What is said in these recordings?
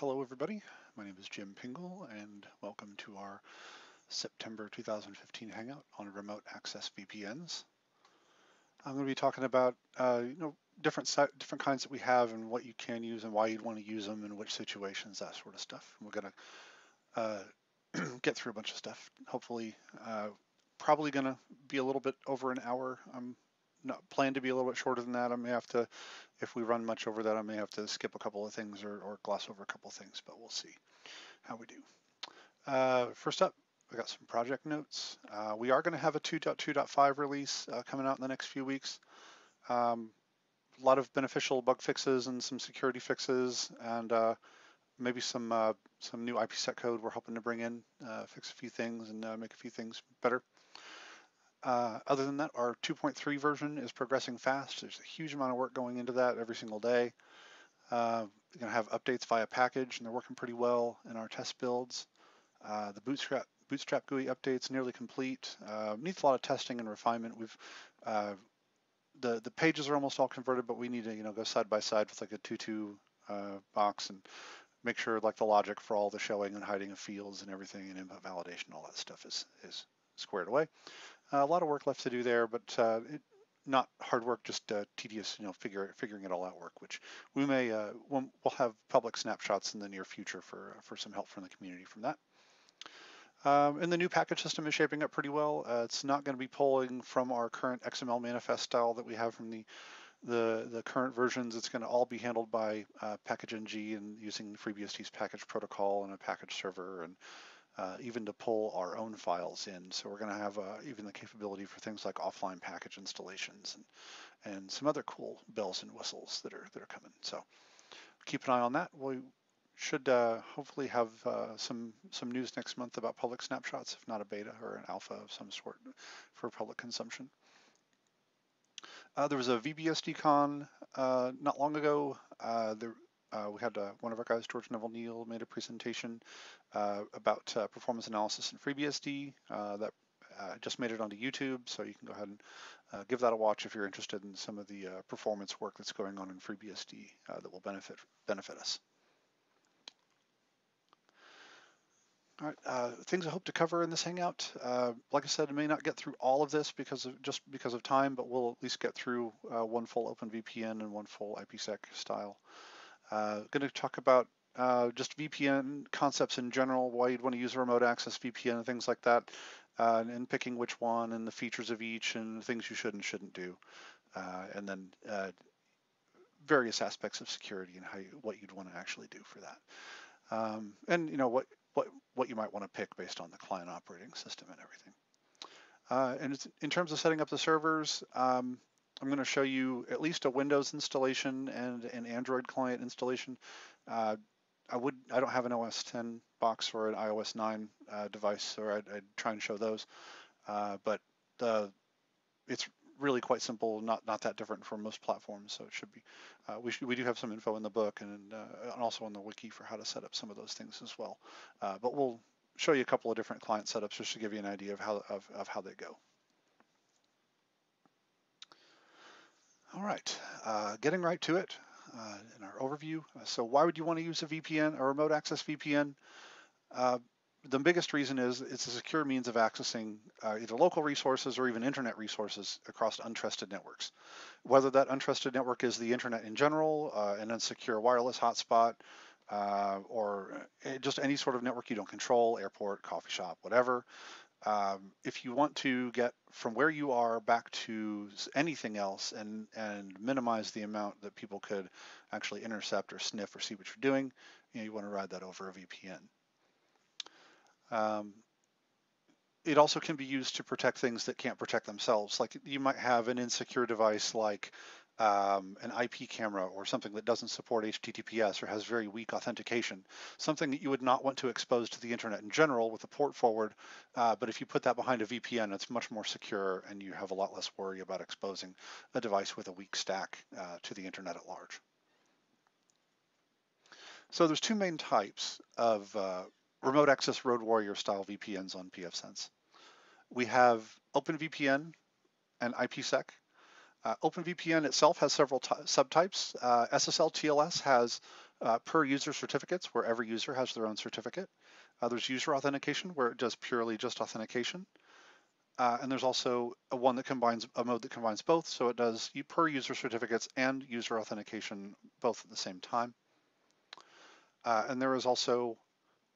Hello everybody, my name is Jim Pingle and welcome to our September 2015 Hangout on remote access VPNs. I'm going to be talking about different kinds that we have and what you can use and why you'd want to use them and which situations, that sort of stuff. And we're going to get through a bunch of stuff. Hopefully, probably going to be a little bit over an hour. I'm not plan to be a little bit shorter than that. I may have to, if we run much over that, I may have to skip a couple of things or gloss over a couple of things, but we'll see how we do. First up, I got some project notes. We are going to have a 2.2.5 release coming out in the next few weeks. A lot of beneficial bug fixes and some security fixes, and maybe some new IPsec code we're hoping to bring in, fix a few things and make a few things better. Other than that, our 2.3 version is progressing fast. There's a huge amount of work going into that every single day. We're going to have updates via package, and they're working pretty well in our test builds. The Bootstrap GUI update's nearly complete. Needs a lot of testing and refinement. We've the pages are almost all converted, but we need to go side by side with like a 2.2 box and make sure like the logic for all the showing and hiding of fields and everything and input validation, all that stuff is squared away. A lot of work left to do there, but not hard work, just tedious, figuring it all out work, which we may, we'll have public snapshots in the near future for some help from the community from that. And the new package system is shaping up pretty well. It's not going to be pulling from our current XML manifest style that we have from the current versions. It's going to all be handled by package-ng and using FreeBSD's package protocol and a package server, and even to pull our own files in. So we're going to have even the capability for things like offline package installations and some other cool bells and whistles that are coming. So keep an eye on that. We should hopefully have some news next month about public snapshots, if not a beta or an alpha of some sort for public consumption. There was a VBSDCon not long ago. We had one of our guys, George Neville Neal, made a presentation about performance analysis in FreeBSD that just made it onto YouTube, so you can go ahead and give that a watch if you're interested in some of the performance work that's going on in FreeBSD that will benefit us. All right, things I hope to cover in this Hangout. Like I said, I may not get through all of this because of time, but we'll at least get through one full OpenVPN and one full IPsec style. Going to talk about just VPN concepts in general, why you'd want to use a remote access VPN and things like that, and picking which one and the features of each and things you should and shouldn't do, and then various aspects of security and what you'd want to actually do for that, and what you might want to pick based on the client operating system and everything. And in terms of setting up the servers, I'm going to show you at least a Windows installation and an Android client installation. I don't have an OS 10 box or an iOS 9 device, or I'd try and show those. But it's really quite simple, not that different from most platforms. So it should be. We do have some info in the book and also on the wiki for how to set up some of those things as well. But we'll show you a couple of different client setups just to give you an idea of how they go. All right, getting right to it in our overview. So why would you want to use a VPN, a remote access VPN? The biggest reason is it's a secure means of accessing either local resources or even internet resources across untrusted networks. Whether that untrusted network is the internet in general, an unsecure wireless hotspot, or just any sort of network you don't control, airport, coffee shop, whatever. If you want to get from where you are back to anything else and minimize the amount that people could actually intercept or sniff or see what you're doing, you want to ride that over a VPN. It also can be used to protect things that can't protect themselves. Like you might have an insecure device like an IP camera or something that doesn't support HTTPS or has very weak authentication, something that you would not want to expose to the internet in general with a port forward, but if you put that behind a VPN, it's much more secure and you have a lot less worry about exposing a device with a weak stack to the internet at large. So there's two main types of remote access road warrior style VPNs on pfSense. We have OpenVPN and IPsec. OpenVPN itself has several subtypes. SSL TLS has per user certificates, where every user has their own certificate. There's user authentication, where it does purely just authentication. And there's also a mode that combines both, so it does per user certificates and user authentication both at the same time. And there is also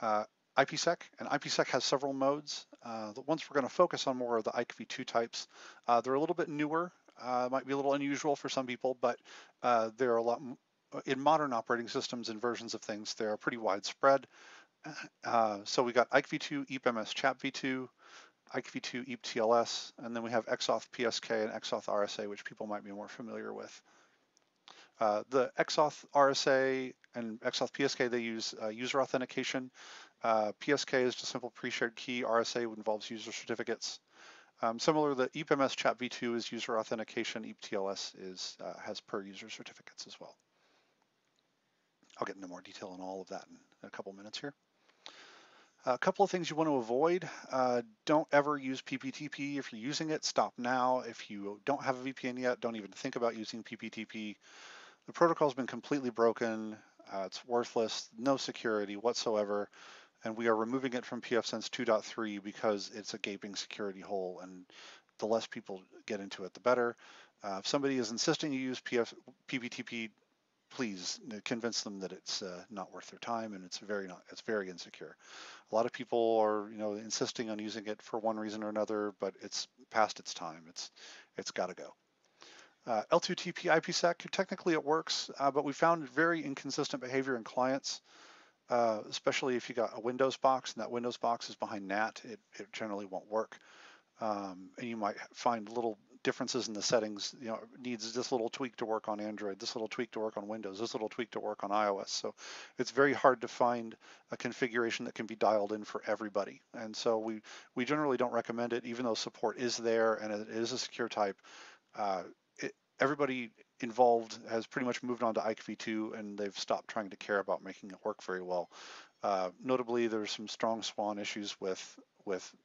IPsec, and IPsec has several modes. The ones we're going to focus on more are the IKV2 types. They're a little bit newer, might be a little unusual for some people, but they're a lot in modern operating systems and versions of things. They're pretty widespread. So we got IKV2, EPMS Chat v2, IKV2 EPTLS, and then we have XAuth PSK and XAuth RSA, which people might be more familiar with. The XAuth RSA and XAuth PSK, they use user authentication. PSK is just simple pre-shared key. RSA involves user certificates. Similar, the EPMS Chat v2 is user authentication. EPTLS has per user certificates as well. I'll get into more detail on all of that in a couple minutes here. A couple of things you want to avoid. Don't ever use PPTP. If you're using it, stop now. If you don't have a VPN yet, don't even think about using PPTP. The protocol's been completely broken. It's worthless, no security whatsoever, and we are removing it from pfSense 2.3 because it's a gaping security hole, and the less people get into it, the better. If somebody is insisting you use PPTP, please convince them that it's not worth their time, and it's very insecure. A lot of people are, insisting on using it for one reason or another, but it's past its time. It's got to go. L2TP IPsec, technically it works, but we found very inconsistent behavior in clients, especially if you got a Windows box and that Windows box is behind NAT, it generally won't work. And you might find little differences in the settings, it needs this little tweak to work on Android, this little tweak to work on Windows, this little tweak to work on iOS. So it's very hard to find a configuration that can be dialed in for everybody. And so we generally don't recommend it, even though support is there and it is a secure type. Everybody involved has pretty much moved on to IKV2, and they've stopped trying to care about making it work very well. Notably, there's some strong swan issues with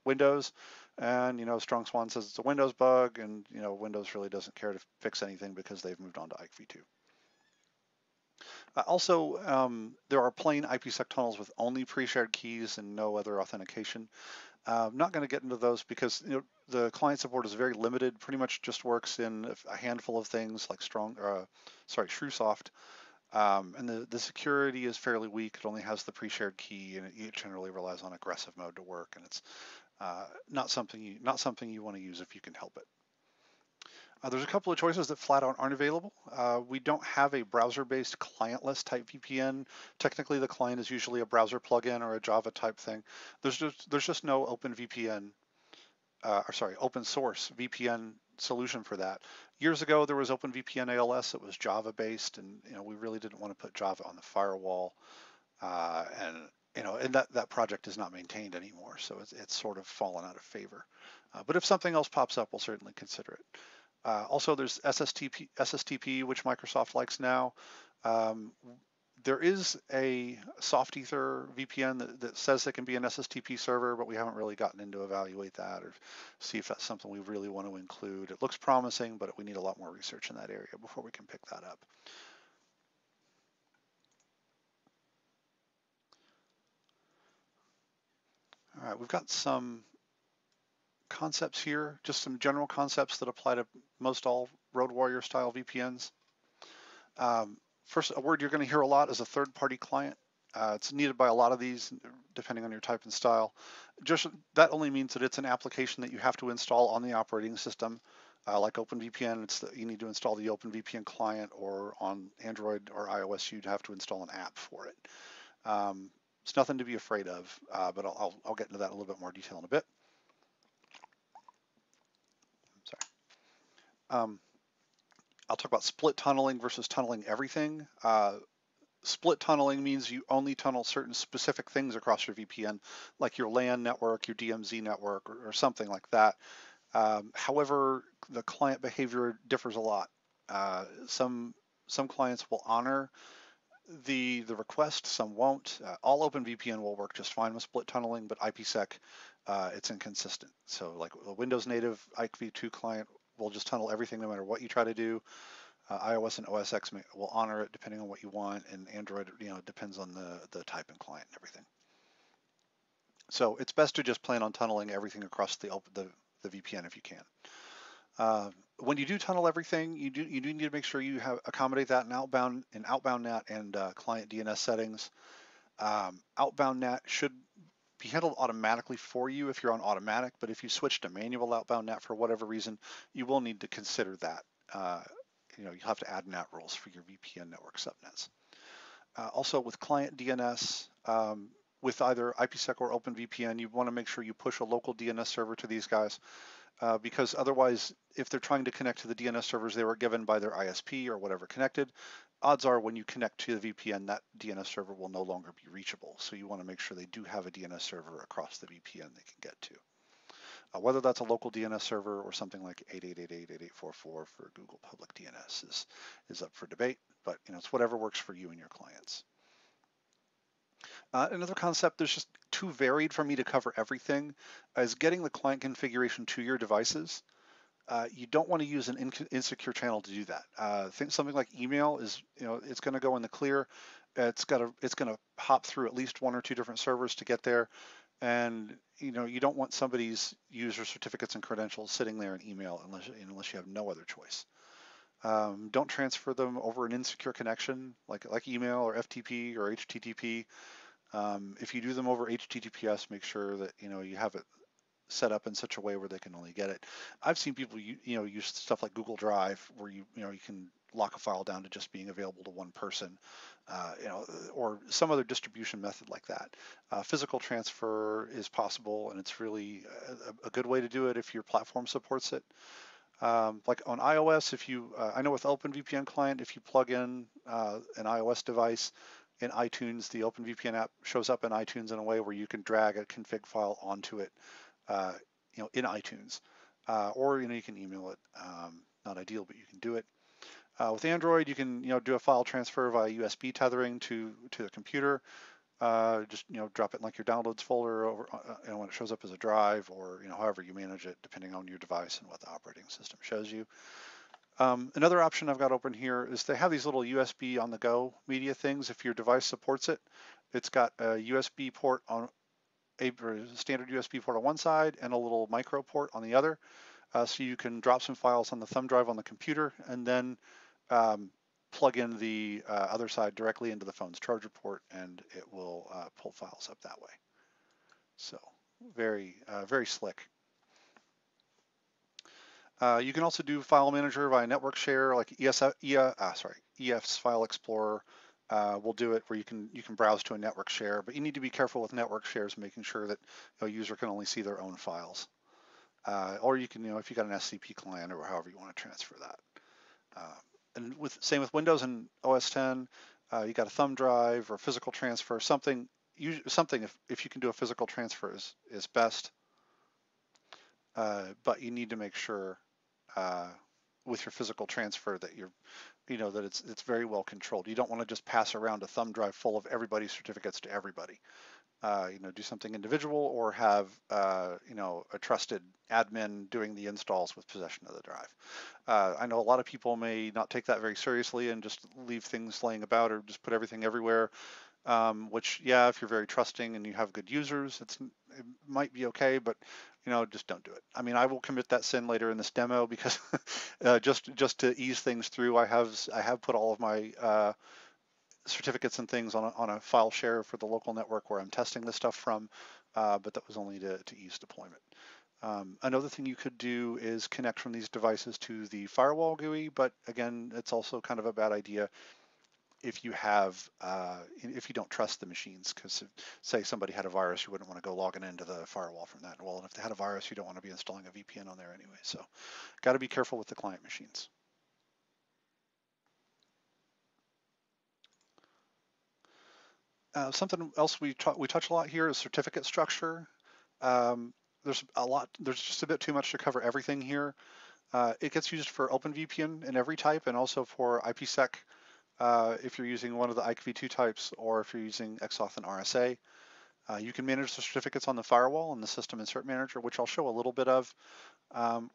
Windows, and strong swan says it's a Windows bug, and Windows really doesn't care to fix anything because they've moved on to IKV2. Also, there are plain IPsec tunnels with only pre-shared keys and no other authentication. I'm not going to get into those because the client support is very limited. Pretty much just works in a handful of things like ShrewSoft, and the security is fairly weak. It only has the pre-shared key, and it generally relies on aggressive mode to work. And it's not something you want to use if you can help it. There's a couple of choices that flat out aren't available. We don't have a browser-based clientless type VPN. Technically, the client is usually a browser plugin or a Java type thing. There's just no OpenVPN, open source VPN solution for that. Years ago, there was OpenVPN ALS. It was Java-based, and we really didn't want to put Java on the firewall, and that project is not maintained anymore, so it's sort of fallen out of favor. But if something else pops up, we'll certainly consider it. Also, there's SSTP, which Microsoft likes now. There is a soft ether VPN that says it can be an SSTP server, but we haven't really gotten in to evaluate that or see if that's something we really want to include. It looks promising, but we need a lot more research in that area before we can pick that up. All right, we've got some concepts here, just some general concepts that apply to most all Road Warrior style VPNs. First, a word you're going to hear a lot is a third-party client. It's needed by a lot of these, depending on your type and style. Just that only means that it's an application that you have to install on the operating system, like OpenVPN. You need to install the OpenVPN client, or on Android or iOS, you'd have to install an app for it. It's nothing to be afraid of, but I'll get into that in a little bit more detail in a bit. I'll talk about split tunneling versus tunneling everything. Split tunneling means you only tunnel certain specific things across your VPN, like your LAN network, your DMZ network, or something like that. However, the client behavior differs a lot. Some clients will honor the request, some won't. All OpenVPN will work just fine with split tunneling, but IPsec, it's inconsistent. So like a Windows native IKV2 client will just tunnel everything no matter what you try to do. iOS and OS X will honor it depending on what you want, and Android, it depends on the type and client and everything. So it's best to just plan on tunneling everything across the VPN if you can. When you do tunnel everything, you do need to make sure you accommodate that in outbound NAT and client DNS settings. Outbound NAT should be handled automatically for you if you're on automatic, but if you switch to manual outbound NAT for whatever reason, you will need to consider that. You'll have to add NAT rules for your VPN network subnets. Also with client DNS, with either IPsec or OpenVPN, you want to make sure you push a local DNS server to these guys, because otherwise, if they're trying to connect to the DNS servers they were given by their ISP or whatever connected, odds are when you connect to the VPN, that DNS server will no longer be reachable. So you want to make sure they do have a DNS server across the VPN they can get to. Whether that's a local DNS server or something like 8888.8844 for Google public DNS is up for debate, but it's whatever works for you and your clients. Another concept that's just too varied for me to cover everything is getting the client configuration to your devices. You don't want to use an insecure channel to do that. Think something like email is, it's going to go in the clear. It's going to hop through at least one or two different servers to get there. And you don't want somebody's user certificates and credentials sitting there in email unless you have no other choice. Don't transfer them over an insecure connection like email or FTP or HTTP. If you do them over HTTPS, make sure that you have it set up in such a way where they can only get it. I've seen people use stuff like Google Drive where you can lock a file down to just being available to one person, or some other distribution method like that. Physical transfer is possible, and it's really a good way to do it if your platform supports it. Like on iOS, I know with OpenVPN client, if you plug in an iOS device in iTunes, the OpenVPN app shows up in iTunes in a way where you can drag a config file onto it, in iTunes, or you can email it. Not ideal, but you can do it. With Android, you can do a file transfer via USB tethering to the computer. Just drop it in like your downloads folder over, when it shows up as a drive, or however you manage it, depending on your device and what the operating system shows you. Another option I've got open here is they have these little USB on the go media things. If your device supports it, it's got a USB port on a standard USB port on one side and a little micro port on the other. So you can drop some files on the thumb drive on the computer and then plug in the other side directly into the phone's charger port, and it will pull files up that way. So very slick. You can also do file manager via network share, like EF's File Explorer will do it, where you can browse to a network share, but you need to be careful with network shares, making sure that a user can only see their own files. Or you can, if you got an SCP client or however you want to transfer that. And same with Windows and OS 10, you got a thumb drive or physical transfer, something if you can do a physical transfer is best. But you need to make sure with your physical transfer that that it's very well controlled. You don't want to just pass around a thumb drive full of everybody's certificates to everybody. Do something individual, or have a trusted admin doing the installs with possession of the drive. I know a lot of people may not take that very seriously and just leave things laying about or just put everything everywhere. Which, yeah, if you're very trusting and you have good users, it might be okay, but just don't do it. I mean, I will commit that sin later in this demo because just to ease things through, I have put all of my certificates and things on a file share for the local network where I'm testing this stuff from, but that was only to ease deployment. Another thing you could do is connect from these devices to the firewall GUI, but again, it's also kind of a bad idea if you don't trust the machines, because say somebody had a virus, you wouldn't want to go logging into the firewall from that. Well, and if they had a virus, you don't want to be installing a VPN on there anyway. So got to be careful with the client machines. Something else we touch a lot here is certificate structure. There's just a bit too much to cover everything here. It gets used for OpenVPN in every type, and also for IPsec if you're using one of the IPv2 types, or if you're using XAuth and RSA. You can manage the certificates on the firewall in the System Insert Manager, which I'll show a little bit of,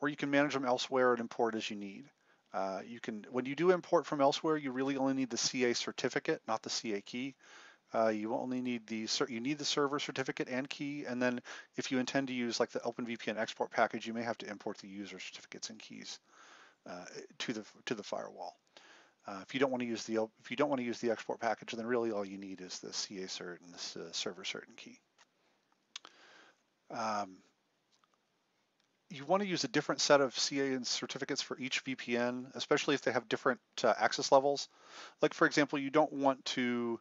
or you can manage them elsewhere and import as you need. When you do import from elsewhere, you really only need the CA certificate, not the CA key. You only need the server certificate and key, and then if you intend to use like the OpenVPN export package, you may have to import the user certificates and keys to the firewall. If you don't want to use the export package, then really all you need is the CA cert and the server cert and key. You want to use a different set of CA and certificates for each VPN, especially if they have different access levels. Like for example, you don't want to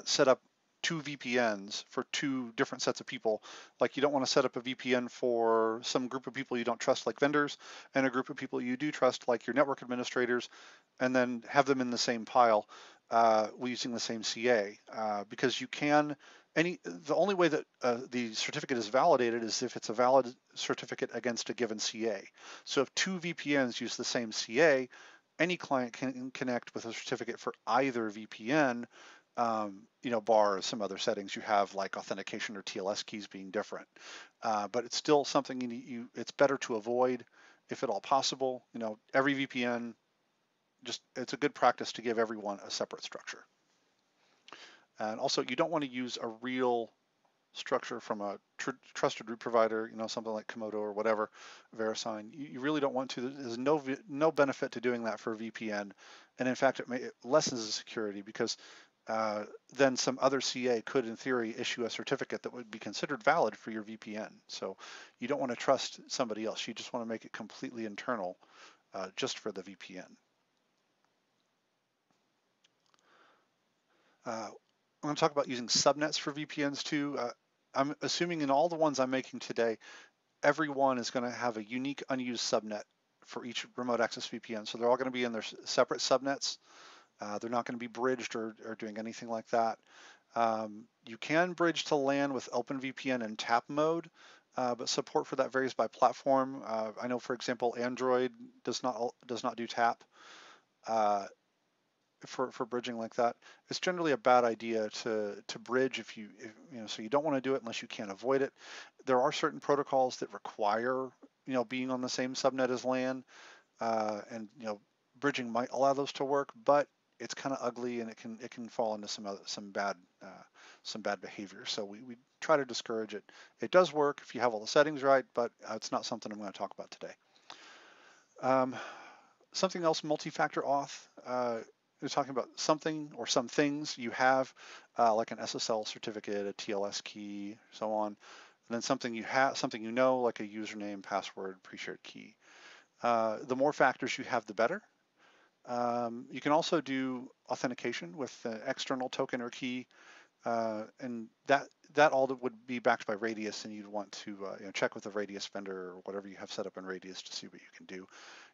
set up two VPNs for two different sets of people. Like you don't want to set up a VPN for some group of people you don't trust, like vendors, and a group of people you do trust, like your network administrators, and then have them in the same pile using the same CA. Because you can, the only way that the certificate is validated is if it's a valid certificate against a given CA. So if two VPNs use the same CA, any client can connect with a certificate for either VPN, bar some other settings you have like authentication or TLS keys being different. But it's still something it's better to avoid if at all possible. Every VPN, it's a good practice to give everyone a separate structure. And also, you don't want to use a real structure from a trusted root provider, something like Komodo or whatever, VeriSign. You really don't want to. There's no benefit to doing that for a VPN, and in fact, it lessens the security because then some other CA could, in theory, issue a certificate that would be considered valid for your VPN. So you don't want to trust somebody else. You just want to make it completely internal, just for the VPN. I'm going to talk about using subnets for VPNs too. I'm assuming in all the ones I'm making today, everyone is going to have a unique unused subnet for each remote access VPN. So they're all going to be in their separate subnets. They're not going to be bridged or doing anything like that. You can bridge to LAN with OpenVPN in tap mode, but support for that varies by platform. I know, for example, Android does not do tap. For bridging like that, it's generally a bad idea to bridge so you don't want to do it unless you can't avoid it. There are certain protocols that require being on the same subnet as LAN, and bridging might allow those to work, but it's kind of ugly and it can fall into some bad behavior. So we try to discourage it. It does work if you have all the settings right, but it's not something I'm going to talk about today. Something else, multi-factor auth. We're talking about something or some things you have, like an SSL certificate, a TLS key, so on, and then something like a username, password, pre-shared key. The more factors you have, the better. You can also do authentication with an external token or key, and that all would be backed by Radius, and you'd want to check with the Radius vendor or whatever you have set up in Radius to see what you can do.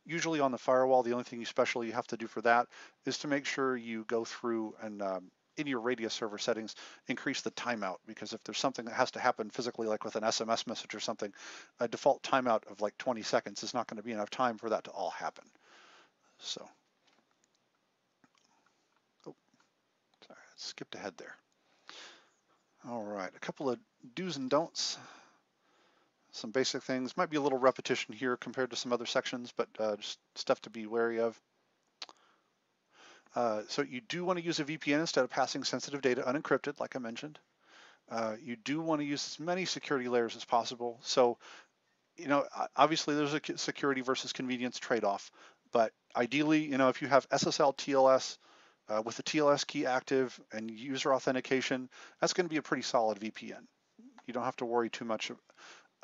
Usually on the firewall, the only thing you have to do for that is to make sure you go through and in your Radius server settings, increase the timeout, because if there's something that has to happen physically, like with an SMS message or something, a default timeout of like 20 seconds is not going to be enough time for that to all happen. So, sorry, I skipped ahead there. All right, a couple of do's and don'ts. Some basic things. Might be a little repetition here compared to some other sections, but just stuff to be wary of. So you do want to use a VPN instead of passing sensitive data unencrypted, like I mentioned. You do want to use as many security layers as possible. So, obviously there's a security versus convenience trade-off, but ideally, if you have SSL TLS with the TLS key active and user authentication, that's going to be a pretty solid VPN. You don't have to worry too much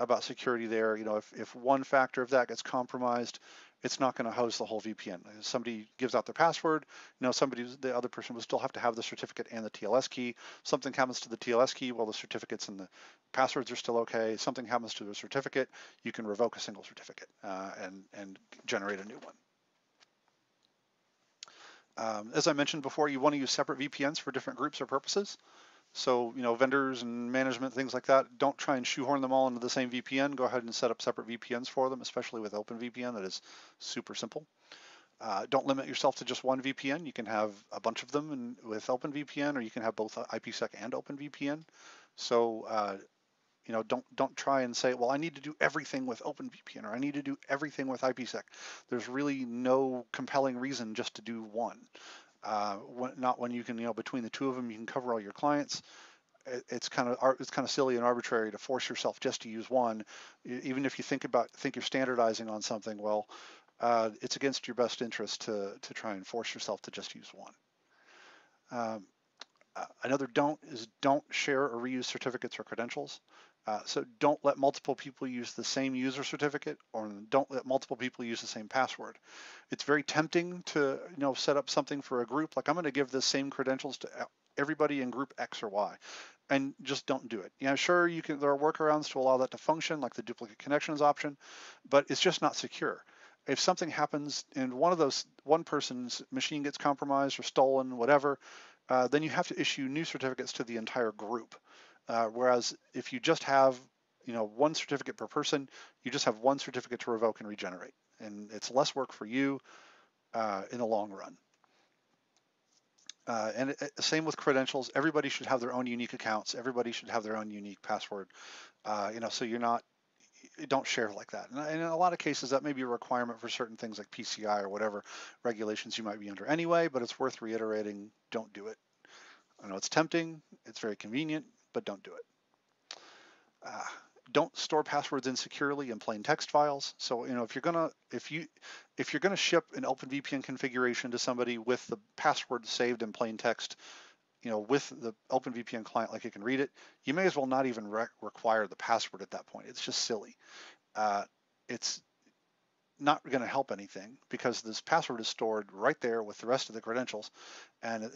about security there. If one factor of that gets compromised, it's not going to host the whole VPN. If somebody gives out their password, the other person will still have to have the certificate and the TLS key. Something happens to the TLS key while the certificates and the passwords are still okay. Something happens to the certificate, you can revoke a single certificate and generate a new one. As I mentioned before, you want to use separate VPNs for different groups or purposes. So, vendors and management, things like that, don't try and shoehorn them all into the same VPN. Go ahead and set up separate VPNs for them, especially with OpenVPN. That is super simple. Don't limit yourself to just one VPN. You can have a bunch of them with OpenVPN, or you can have both IPsec and OpenVPN. So, don't try and say, well, I need to do everything with OpenVPN or I need to do everything with IPsec. There's really no compelling reason just to do one. Not when you can, between the two of them, you can cover all your clients. It's kind of silly and arbitrary to force yourself just to use one, even if you think you're standardizing on something. Well, it's against your best interest to try and force yourself to just use one. Another don't is don't share or reuse certificates or credentials. So don't let multiple people use the same user certificate, or don't let multiple people use the same password. It's very tempting to set up something for a group, like I'm going to give the same credentials to everybody in group X or Y, and just don't do it. Sure, you can. There are workarounds to allow that to function, like the duplicate connections option, but it's just not secure. If something happens and one person's machine gets compromised or stolen, whatever, then you have to issue new certificates to the entire group. Whereas if you just have, one certificate per person, you just have one certificate to revoke and regenerate, and it's less work for you in the long run. And same with credentials. Everybody should have their own unique accounts. Everybody should have their own unique password. So don't share like that. And in a lot of cases, that may be a requirement for certain things like PCI or whatever regulations you might be under anyway, but it's worth reiterating, don't do it. I know it's tempting, it's very convenient, but don't do it. Don't store passwords insecurely in plain text files. So if you're gonna ship an OpenVPN configuration to somebody with the password saved in plain text, with the OpenVPN client, like you can read it, you may as well not even require the password at that point. It's just silly. It's not going to help anything because this password is stored right there with the rest of the credentials, and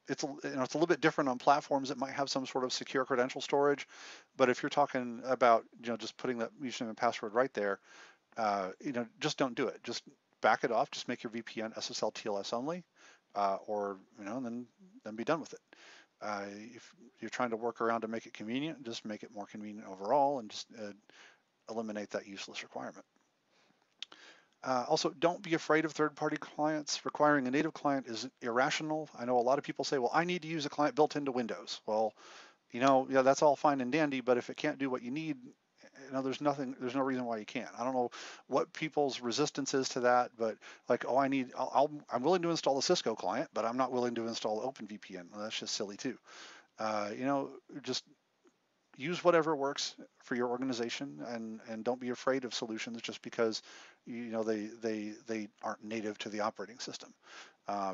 it's a little bit different on platforms that might have some sort of secure credential storage, but if you're talking about just putting that username and password right there, just don't do it. Just back it off. Just make your VPN SSL TLS only, or then be done with it. If you're trying to work around to make it convenient, just make it more convenient overall, and just eliminate that useless requirement. Also, don't be afraid of third-party clients. Requiring a native client is irrational. I know a lot of people say, well, I need to use a client built into Windows. Well, yeah, that's all fine and dandy, but if it can't do what you need, there's no reason why you can't. I don't know what people's resistance is to that, but like, oh, I'm willing to install a Cisco client, but I'm not willing to install OpenVPN. Well, that's just silly too. Just use whatever works for your organization, and don't be afraid of solutions just because they aren't native to the operating system.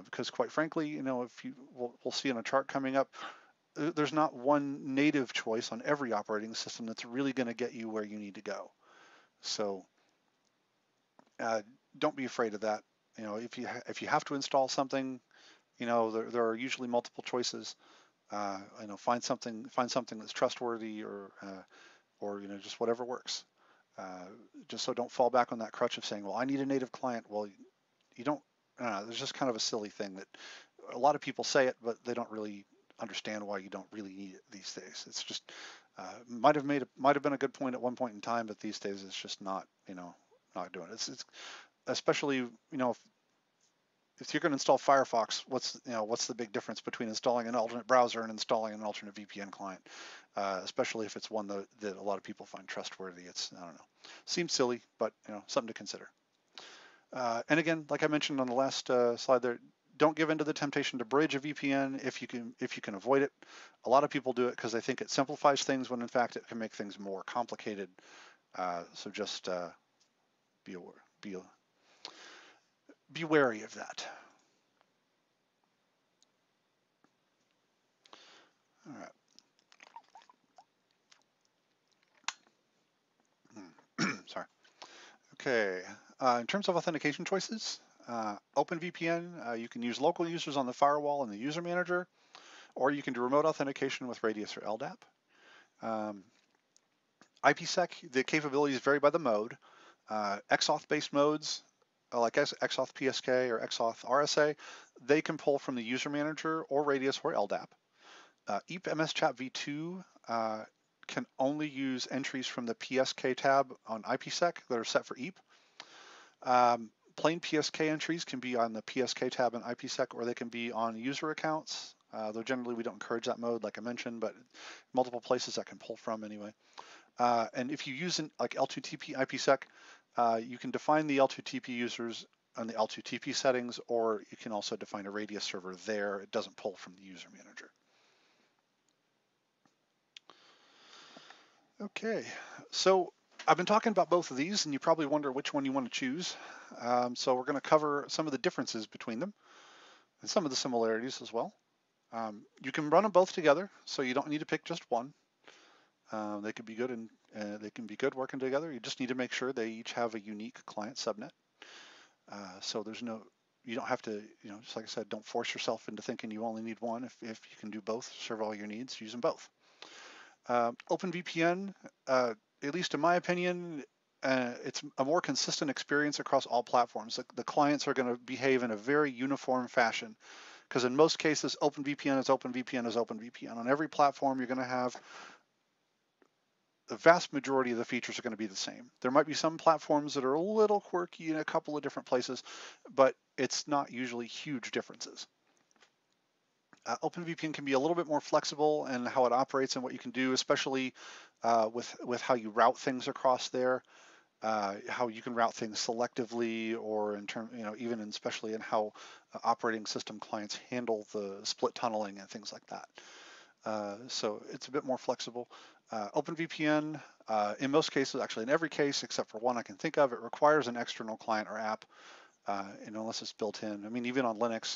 Because quite frankly, if we'll see in a chart coming up, there's not one native choice on every operating system that's really going to get you where you need to go. So don't be afraid of that. If you have to install something, there are usually multiple choices. Find something that's trustworthy, or just whatever works. Just so don't fall back on that crutch of saying, well, I need a native client. Well, you don't. There's just kind of a silly thing that a lot of people say it, but they don't really understand why you don't really need it these days. It's just might have been a good point at one point in time, but these days it's just not not doing it. It's especially if you're going to install Firefox, what's the big difference between installing an alternate browser and installing an alternate VPN client, especially if it's one that a lot of people find trustworthy. I don't know, seems silly, but something to consider. And again, like I mentioned on the last slide there, don't give in to the temptation to bridge a VPN if you can avoid it. A lot of people do it because they think it simplifies things when in fact it can make things more complicated. So just be wary of that. All right. Sorry. Okay. In terms of authentication choices, OpenVPN, you can use local users on the firewall and the user manager, or you can do remote authentication with Radius or LDAP. IPsec, the capabilities vary by the mode. XAuth-based modes, like XAuth PSK or XAuth RSA, they can pull from the user manager or Radius or LDAP. EAP MS Chat v2 can only use entries from the PSK tab on IPsec that are set for EAP. Plain PSK entries can be on the PSK tab in IPsec, or they can be on user accounts though generally we don't encourage that mode, like I mentioned, but multiple places that can pull from anyway. And if you use like L2TP IPsec, you can define the L2TP users on the L2TP settings, or you can also define a radius server there. It doesn't pull from the user manager. Okay, so I've been talking about both of these, and you probably wonder which one you want to choose. So we're going to cover some of the differences between them and some of the similarities as well. You can run them both together, so you don't need to pick just one. They can be good and they can be good working together. You just need to make sure they each have a unique client subnet. So there's no, you don't have to, just like I said, don't force yourself into thinking you only need one. If you can do both, serve all your needs, use them both. OpenVPN, at least in my opinion, it's a more consistent experience across all platforms. The clients are going to behave in a very uniform fashion, because in most cases, OpenVPN is OpenVPN is OpenVPN. On every platform, you're going to have the vast majority of the features are going to be the same. There might be some platforms that are a little quirky in a couple of different places, but it's not usually huge differences. OpenVPN can be a little bit more flexible in how it operates and what you can do, especially with how you route things across there, how you can route things selectively, or in term, even especially in how operating system clients handle the split tunneling and things like that. So it's a bit more flexible. OpenVPN, in most cases, actually in every case except for one I can think of, it requires an external client or app. Unless it's built in. I mean, even on Linux,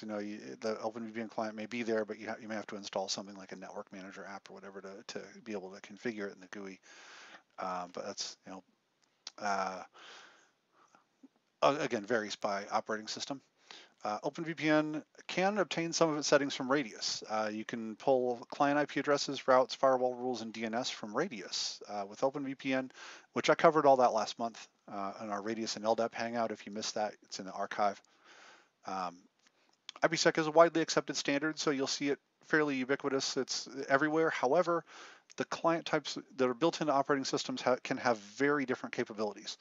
the OpenVPN client may be there, but you may have to install something like a network manager app or whatever to be able to configure it in the GUI. But that's, again, varies by operating system. OpenVPN can obtain some of its settings from Radius. You can pull client IP addresses, routes, firewall rules, and DNS from Radius with OpenVPN, which I covered all that last month on our Radius and LDAP Hangout. If you missed that, it's in the archive. IPsec is a widely accepted standard, so you'll see it fairly ubiquitous. It's everywhere. However, the client types that are built into operating systems can have very different capabilities.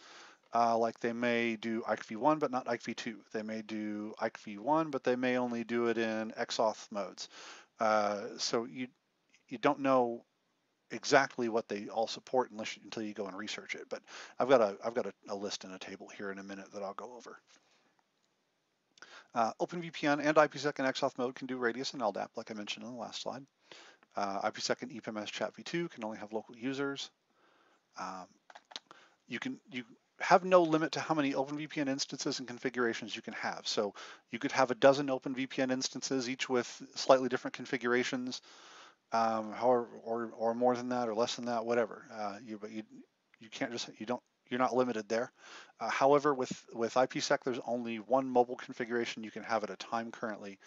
Like they may do IKV1 but not IKV2. They may do IKV1 but they may only do it in XAuth modes. So you don't know exactly what they all support until you go and research it. But I've got a list and a table here in a minute that I'll go over. OpenVPN and IPsec in XAuth mode can do Radius and LDAP, like I mentioned in the last slide. IPsec and EPMS Chat v2 can only have local users. You have no limit to how many OpenVPN instances and configurations you can have. So you could have a dozen OpenVPN instances, each with slightly different configurations, or more than that, or less than that, whatever. But you can't just you're not limited there. However, with IPsec, there's only one mobile configuration you can have at a time currently.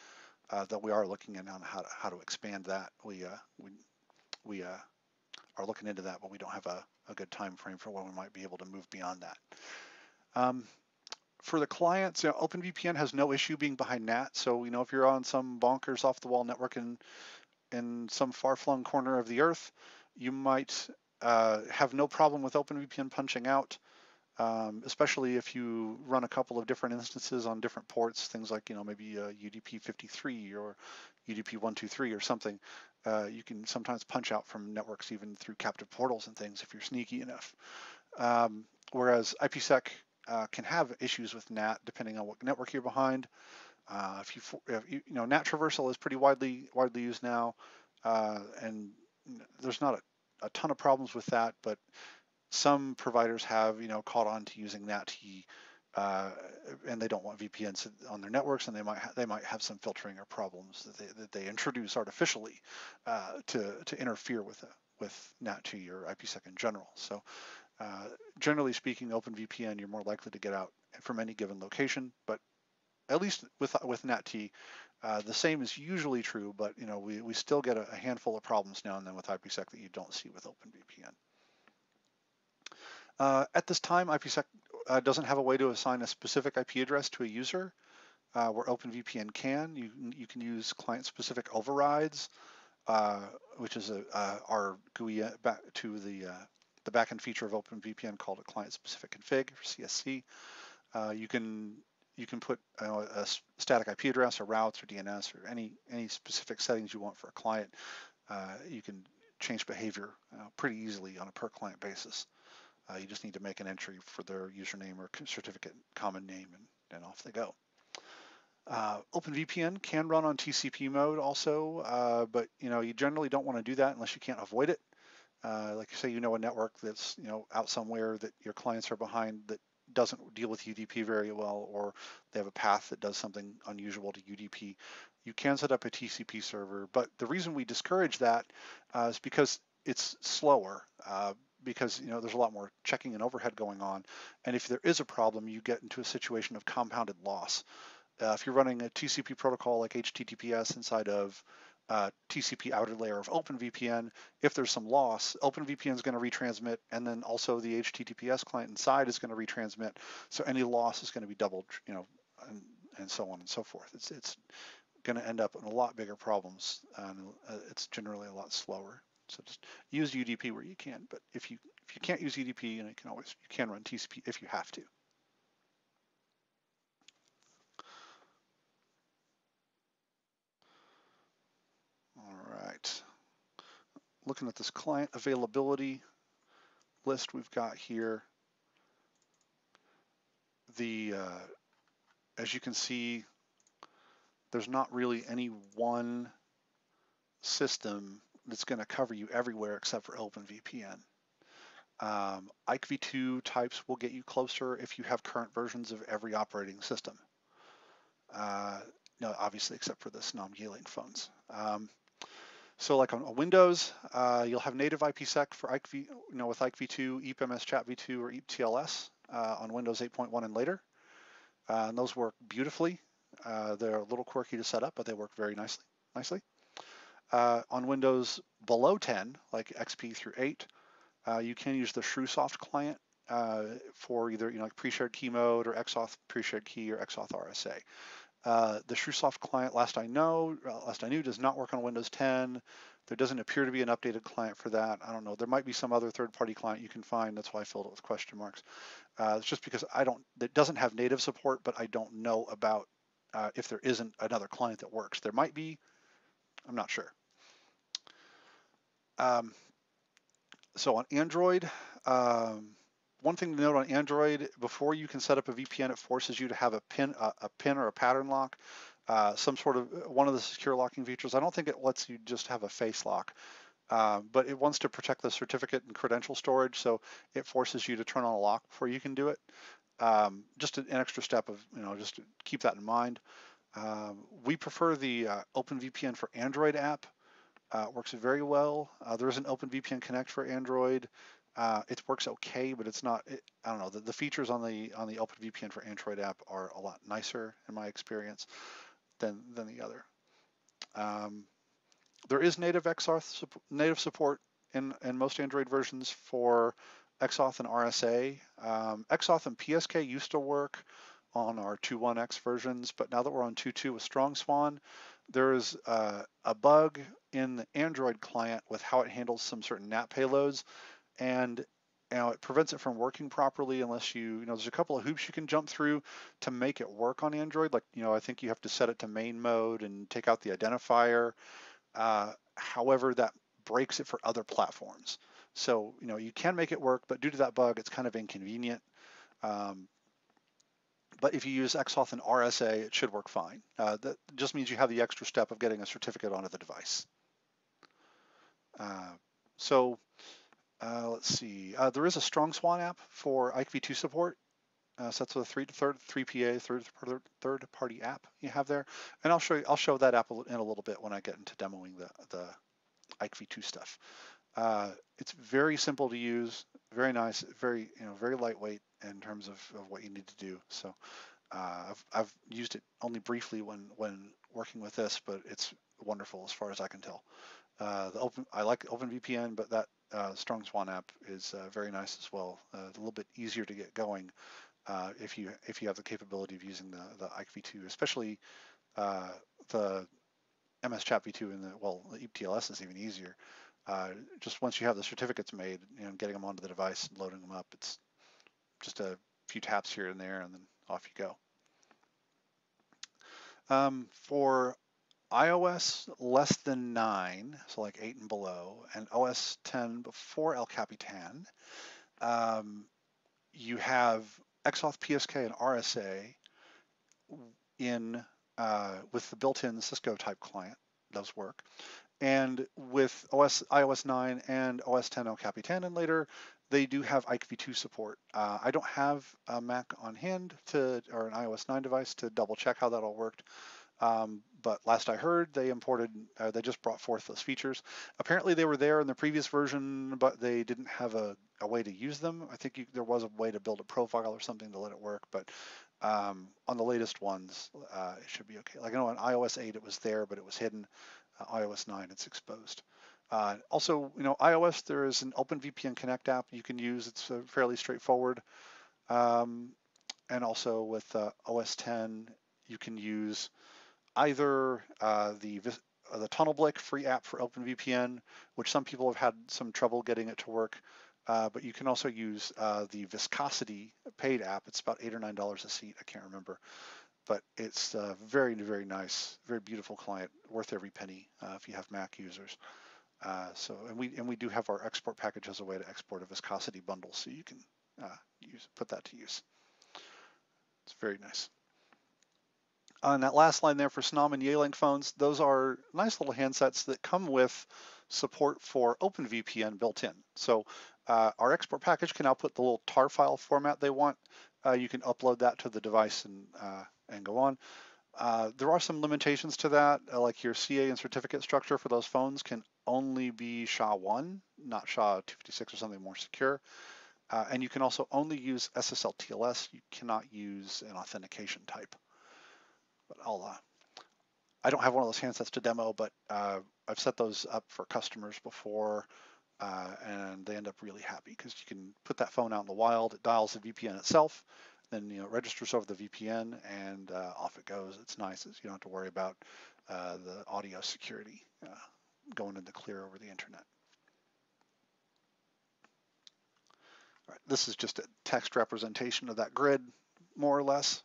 That we are looking at on how to expand that. We are looking into that, but we don't have a good time frame for when we might be able to move beyond that. For the clients, OpenVPN has no issue being behind NAT. So if you're on some bonkers off-the-wall network in some far-flung corner of the earth, you might have no problem with OpenVPN punching out. Especially if you run a couple of different instances on different ports, things like maybe UDP 53 or UDP 123 or something. You can sometimes punch out from networks even through captive portals and things if you're sneaky enough. Whereas IPsec can have issues with NAT depending on what network you're behind. NAT traversal is pretty widely used now, and there's not a ton of problems with that, but some providers have caught on to using NAT, and they don't want VPNs on their networks, and they might have some filtering or problems that they introduce artificially to interfere with NAT or IPsec in general. So generally speaking, OpenVPN you're more likely to get out from any given location, but at least with NAT, the same is usually true, but we still get a handful of problems now and then with IPsec that you don't see with OpenVPN. At this time, IPsec doesn't have a way to assign a specific IP address to a user, where OpenVPN can. You can use client-specific overrides, which is our GUI back to the backend feature of OpenVPN called a client-specific config, or CSC. You can you can put a static IP address or routes or DNS or any specific settings you want for a client. You can change behavior pretty easily on a per client basis. You just need to make an entry for their username or certificate common name, and off they go. OpenVPN can run on TCP mode also, but you generally don't want to do that unless you can't avoid it. Like you say, a network that's out somewhere that your clients are behind that doesn't deal with UDP very well, or they have a path that does something unusual to UDP. You can set up a TCP server, but the reason we discourage that is because it's slower. Because there's a lot more checking and overhead going on, and if there is a problem, you get into a situation of compounded loss. If you're running a TCP protocol like HTTPS inside of TCP outer layer of OpenVPN, if there's some loss, OpenVPN is going to retransmit, and then also the HTTPS client inside is going to retransmit. So any loss is going to be doubled, and so on and so forth. It's going to end up in a lot bigger problems, and it's generally a lot slower. So just use UDP where you can, but if you can't use UDP, you can run TCP if you have to. All right. Looking at this client availability list we've got here, as you can see, there's not really any one system that's going to cover you everywhere except for OpenVPN. IKV2 types will get you closer if you have current versions of every operating system. No, obviously, except for the SNOM-Gealing phones. So like on Windows, you'll have native IPsec for IKV, with IKV2, EPMS Chat v2, or EPTLS on Windows 8.1 and later. And those work beautifully. They're a little quirky to set up, but they work very nicely. On Windows below 10, like XP through 8, you can use the ShrewSoft client for either like pre-shared key mode or XAuth pre-shared key or XAuth RSA. The ShrewSoft client, last I knew, does not work on Windows 10. There doesn't appear to be an updated client for that. I don't know. There might be some other third-party client you can find. That's why I filled it with question marks. It's just because it doesn't have native support, but I don't know about if there isn't another client that works. There might be. I'm not sure. So on Android, one thing to note on Android, before you can set up a VPN, it forces you to have a pin or a pattern lock, some sort of one of the secure locking features. I don't think it lets you just have a face lock, but it wants to protect the certificate and credential storage, so it forces you to turn on a lock before you can do it. Just an extra step of, just to keep that in mind. We prefer the OpenVPN for Android app. Works very well. There is an OpenVPN Connect for Android. It works okay, but it's not. I don't know. The features on the OpenVPN for Android app are a lot nicer in my experience than the other. There is native XAuth support in most Android versions for XAuth and RSA. XAuth and PSK used to work on our 2.1x versions, but now that we're on 2.2 with Strong Swan, there is a bug in the Android client with how it handles some certain NAT payloads, and it prevents it from working properly unless there's a couple of hoops you can jump through to make it work on Android. Like, I think you have to set it to main mode and take out the identifier. However, that breaks it for other platforms. So, you can make it work, but due to that bug, it's kind of inconvenient. But if you use XAuth and RSA, it should work fine. That just means you have the extra step of getting a certificate onto the device. Let's see. There is a Strong Swan app for IKV2 support. So that's a third-party app you have there, and I'll show that app in a little bit when I get into demoing the IKV2 stuff. It's very simple to use, very nice, very lightweight in terms of what you need to do. So I've used it only briefly when working with this, but it's wonderful as far as I can tell. I like OpenVPN, but that Strong Swan app is very nice as well. A little bit easier to get going if you have the capability of using the IKV2, especially the MS Chat v2 and the EPTLS is even easier. Just once you have the certificates made, getting them onto the device and loading them up, it's just a few taps here and there, and then off you go. For iOS less than 9, so like 8 and below, and OS 10 before El Capitan, um, you have XAuth PSK and RSA in with the built-in Cisco type client. Does work. And with iOS 9 and OS 10 El Capitan and later, they do have IKV2 support. I don't have a Mac on hand or an iOS 9 device to double check how that all worked. But last I heard, they just brought forth those features. Apparently they were there in the previous version, but they didn't have a way to use them. I think there was a way to build a profile or something to let it work, but on the latest ones, it should be okay. Like I know on iOS 8 it was there, but it was hidden. iOS 9 it's exposed. Also, iOS, there is an OpenVPN Connect app you can use. It's fairly straightforward. And also with OS 10, you can use either the TunnelBlick free app for OpenVPN, which some people have had some trouble getting it to work, but you can also use the Viscosity paid app. It's about $8 or $9 a seat. I can't remember, but it's very, very nice, very beautiful client, worth every penny if you have Mac users. And we do have our export package as a way to export a Viscosity bundle, so you can put that to use. It's very nice. On that last line there for Snom and Yealink phones, those are nice little handsets that come with support for OpenVPN built in. So our export package can output the little tar file format they want. You can upload that to the device and go on. There are some limitations to that, like your CA and certificate structure for those phones can only be SHA-1, not SHA-256 or something more secure. And you can also only use SSL TLS. You cannot use an authentication type. But I don't have one of those handsets to demo, but I've set those up for customers before, and they end up really happy because you can put that phone out in the wild. It dials the VPN itself, then it registers over the VPN, and off it goes. It's nice. You don't have to worry about the audio security going in the clear over the internet. All right, this is just a text representation of that grid, more or less.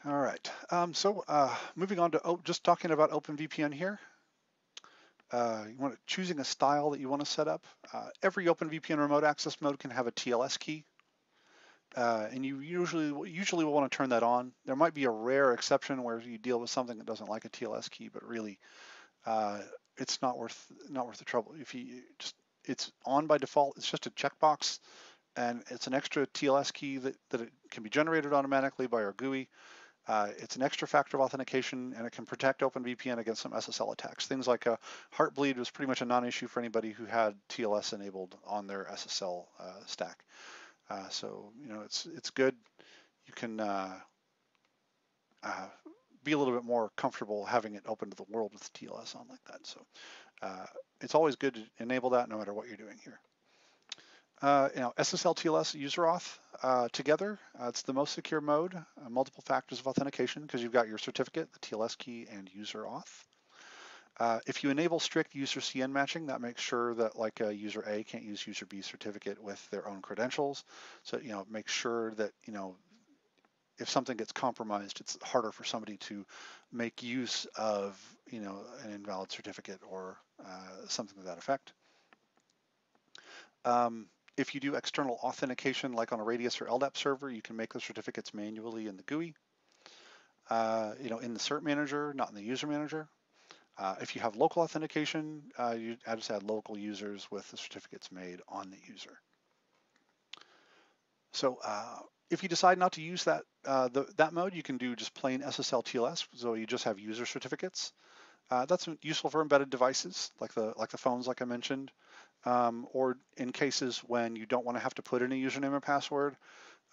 All right, so moving on to just talking about OpenVPN here. Choosing a style that you want to set up. Every OpenVPN remote access mode can have a TLS key, and you usually will want to turn that on. There might be a rare exception where you deal with something that doesn't like a TLS key, but really, it's not worth the trouble. It's on by default. It's just a checkbox, and it's an extra TLS key that it can be generated automatically by our GUI. It's an extra factor of authentication, and it can protect OpenVPN against some SSL attacks. Things like a Heartbleed was pretty much a non-issue for anybody who had TLS enabled on their SSL stack. So it's good. You can be a little bit more comfortable having it open to the world with TLS on like that. So it's always good to enable that no matter what you're doing here. SSL TLS user auth together, it's the most secure mode, multiple factors of authentication because you've got your certificate, the TLS key, and user auth. If you enable strict user CN matching, that makes sure that like user A can't use user B's certificate with their own credentials. So, make sure that, if something gets compromised, it's harder for somebody to make use of, an invalid certificate or something to that effect. If you do external authentication, like on a Radius or LDAP server, you can make the certificates manually in the GUI, in the cert manager, not in the user manager. If you have local authentication, you just add local users with the certificates made on the user. So if you decide not to use that mode, you can do just plain SSL TLS, so you just have user certificates. That's useful for embedded devices, like the phones, like I mentioned. Or in cases when you don't want to have to put in a username or password.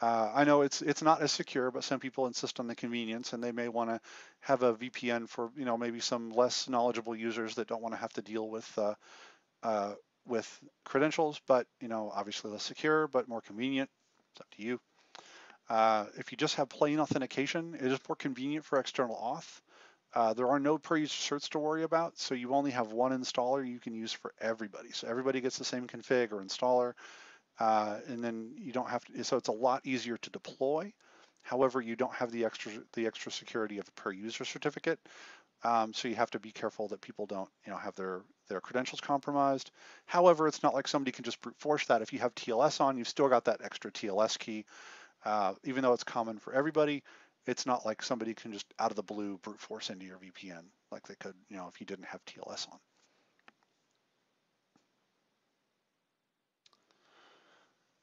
I know it's not as secure, but some people insist on the convenience, and they may want to have a VPN for maybe some less knowledgeable users that don't want to have to deal with credentials, but obviously less secure, but more convenient. It's up to you. If you just have plain authentication, it is more convenient for external auth. There are no per-user certs to worry about, so you only have one installer you can use for everybody. So everybody gets the same config or installer, and then you don't have to, so it's a lot easier to deploy. However, you don't have the extra security of a per user certificate. So you have to be careful that people don't, have their credentials compromised. However, it's not like somebody can just brute force that. If you have TLS on, you've still got that extra TLS key. Even though it's common for everybody, it's not like somebody can just out of the blue brute force into your VPN like they could, if you didn't have TLS on.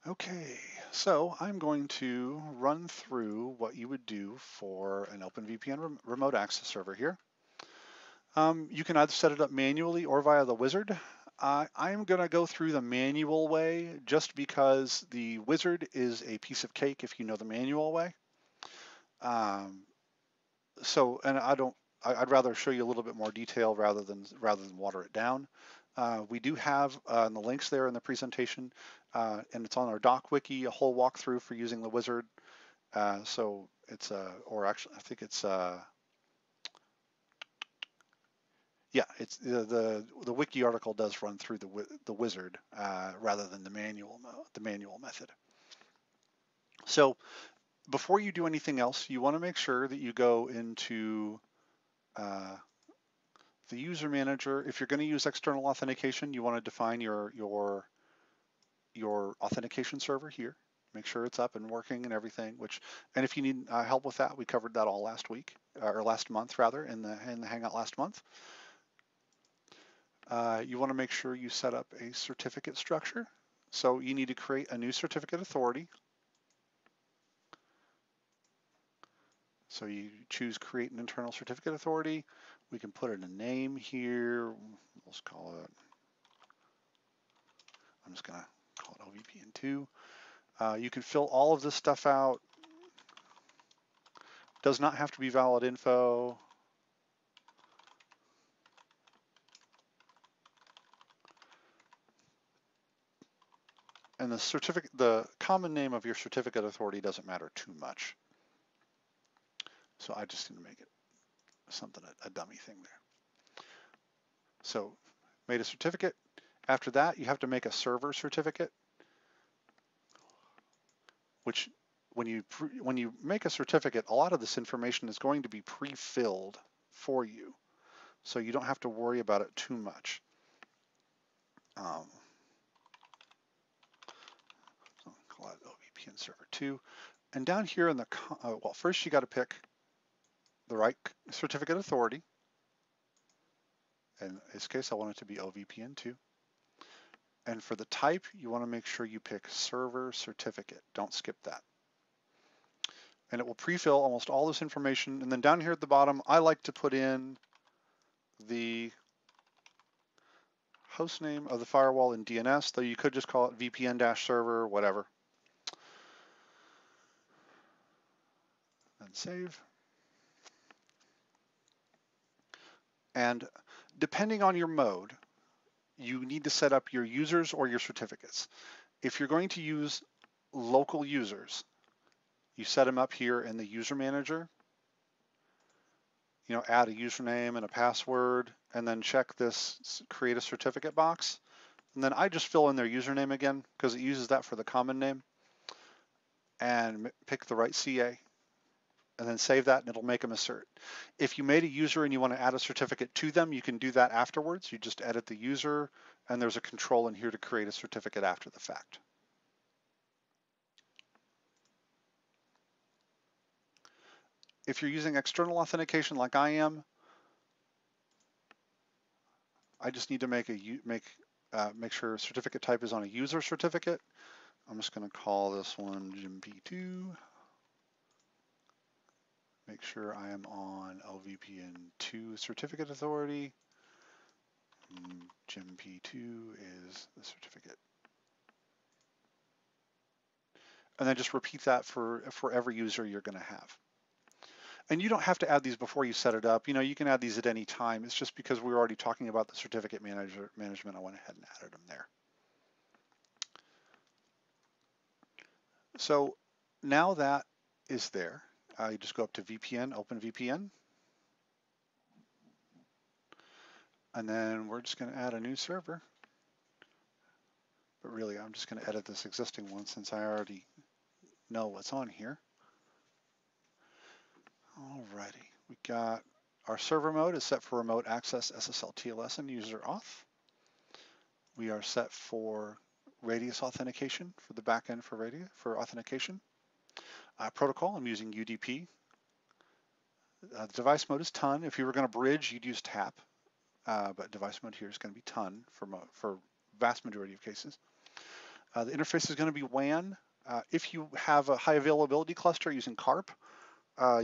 Okay, so I'm going to run through what you would do for an OpenVPN remote access server here. You can either set it up manually or via the wizard. I'm going to go through the manual way just because the wizard is a piece of cake if you know the manual way. And I'd rather show you a little bit more detail rather than water it down. We do have the links there in the presentation, and it's on our doc wiki, a whole walkthrough for using the wizard. So it's or actually I think it's yeah, it's the wiki article does run through the wizard rather than the manual method. So before you do anything else, you want to make sure that you go into the user manager. If you're going to use external authentication, you want to define your authentication server here. Make sure it's up and working and everything. And if you need help with that, we covered that all last week or last month rather in the Hangout last month. You want to make sure you set up a certificate structure. So you need to create a new certificate authority. So you choose create an internal certificate authority. We can put in a name here. Let's call it, I'm just going to call it OVPN2. You can fill all of this stuff out. Does not have to be valid info. And the common name of your certificate authority doesn't matter too much. So I just need to make it something, a dummy thing there. So made a certificate. After that, you have to make a server certificate, which when you make a certificate, a lot of this information is going to be pre-filled for you. So you don't have to worry about it too much. So call it OVPN server 2. And down here in the, well, first you got to pick the right certificate authority. In this case, I want it to be OVPN2. And for the type, you want to make sure you pick server certificate. Don't skip that. And it will pre-fill almost all this information. And then down here at the bottom, I like to put in the host name of the firewall in DNS, though you could just call it VPN-server, whatever. And save. And depending on your mode, you need to set up your users or your certificates. If you're going to use local users, you set them up here in the user manager. Add a username and a password, and then check this create a certificate box. And then I just fill in their username again because it uses that for the common name. And pick the right CA. And then save that and it'll make them a cert. If you made a user and you want to add a certificate to them, you can do that afterwards. You just edit the user and there's a control in here to create a certificate after the fact. If you're using external authentication like I am, I just need to make sure certificate type is on a user certificate. I'm just going to call this one GimP2. Make sure I am on OVPN2 certificate authority. GimP2 is the certificate. And then just repeat that for every user you're going to have. And you don't have to add these before you set it up. You can add these at any time. It's just because we were already talking about the certificate management, I went ahead and added them there. So now that is there, you just go up to VPN, OpenVPN. And then we're just going to add a new server. But really, I'm just going to edit this existing one since I already know what's on here. Alrighty, we got our server mode is set for remote access SSL TLS and user auth. We are set for radius authentication for the backend for authentication. Protocol, I'm using UDP. The device mode is ton. If you were going to bridge, you'd use TAP, but device mode here is going to be ton for vast majority of cases. The interface is going to be WAN. If you have a high availability cluster using CARP,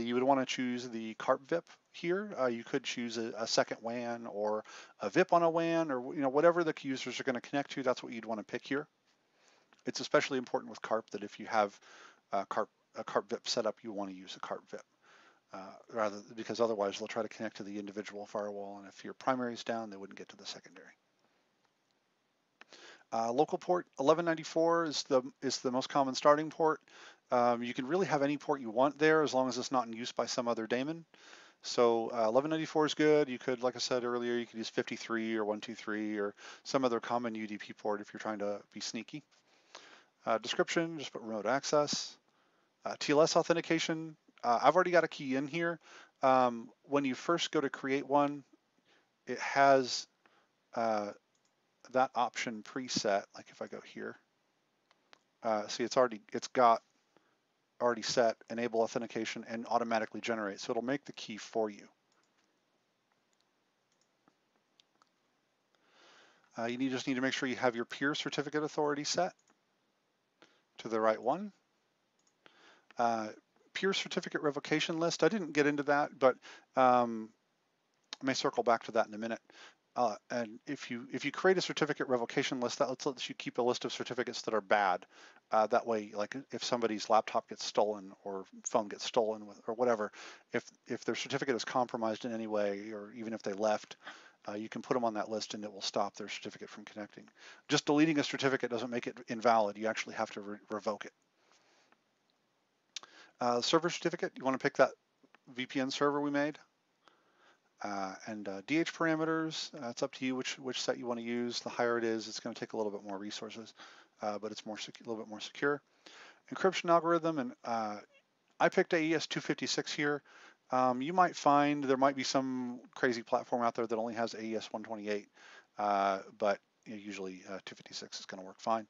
you would want to choose the CARP VIP here. You could choose a second WAN or a VIP on a WAN, or whatever the users are going to connect to. That's what you'd want to pick here. It's especially important with CARP that if you have a CARP VIP set up, you want to use a CARP VIP, because otherwise they'll try to connect to the individual firewall, and if your primary is down, they wouldn't get to the secondary. Local port 1194 is the most common starting port. You can really have any port you want there as long as it's not in use by some other daemon. So 1194 is good. You could, like I said earlier, you could use 53 or 123 or some other common UDP port if you're trying to be sneaky. Description, just put remote access. TLS authentication, I've already got a key in here. When you first go to create one, it has that option preset. Like if I go here, see it's got already set enable authentication and automatically generate, so it'll make the key for you. You just need to make sure you have your peer certificate authority set to the right one. Peer certificate revocation list, I didn't get into that, but I may circle back to that in a minute. And if you create a certificate revocation list, that lets you keep a list of certificates that are bad. That way, like if somebody's laptop gets stolen or phone gets stolen or whatever, if their certificate is compromised in any way, or even if they left, you can put them on that list and it will stop their certificate from connecting. Just deleting a certificate doesn't make it invalid. You actually have to revoke it. Server certificate, you want to pick that VPN server we made. DH parameters, it's up to you which set you want to use. The higher it is, it's going to take a little bit more resources, but it's a little bit more secure. Encryption algorithm, and I picked AES 256 here. You might find there might be some crazy platform out there that only has AES 128, but usually 256 is going to work fine.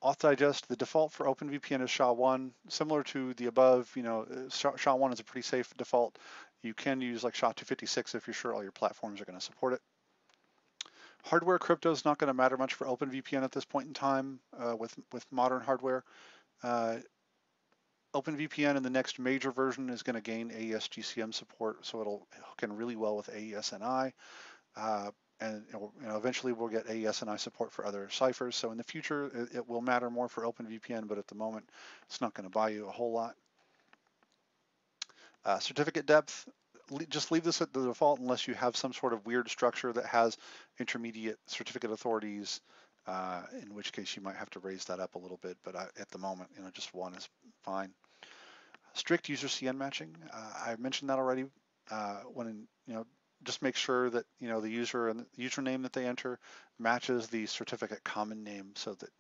Auth digest, the default for OpenVPN is SHA-1, similar to the above. SHA-1 is a pretty safe default. You can use like SHA-256 if you're sure all your platforms are going to support it. Hardware crypto is not going to matter much for OpenVPN at this point in time with modern hardware. OpenVPN in the next major version is going to gain AES GCM support, so it'll hook in really well with AES-NI. And eventually we'll get AES-NI support for other ciphers. So in the future, it will matter more for OpenVPN, but at the moment, it's not going to buy you a whole lot. Certificate depth, just leave this at the default unless you have some sort of weird structure that has intermediate certificate authorities, in which case you might have to raise that up a little bit. But at the moment, just one is fine. Strict user CN matching, I mentioned that already. Just make sure that the user and the username that they enter matches the certificate common name, so that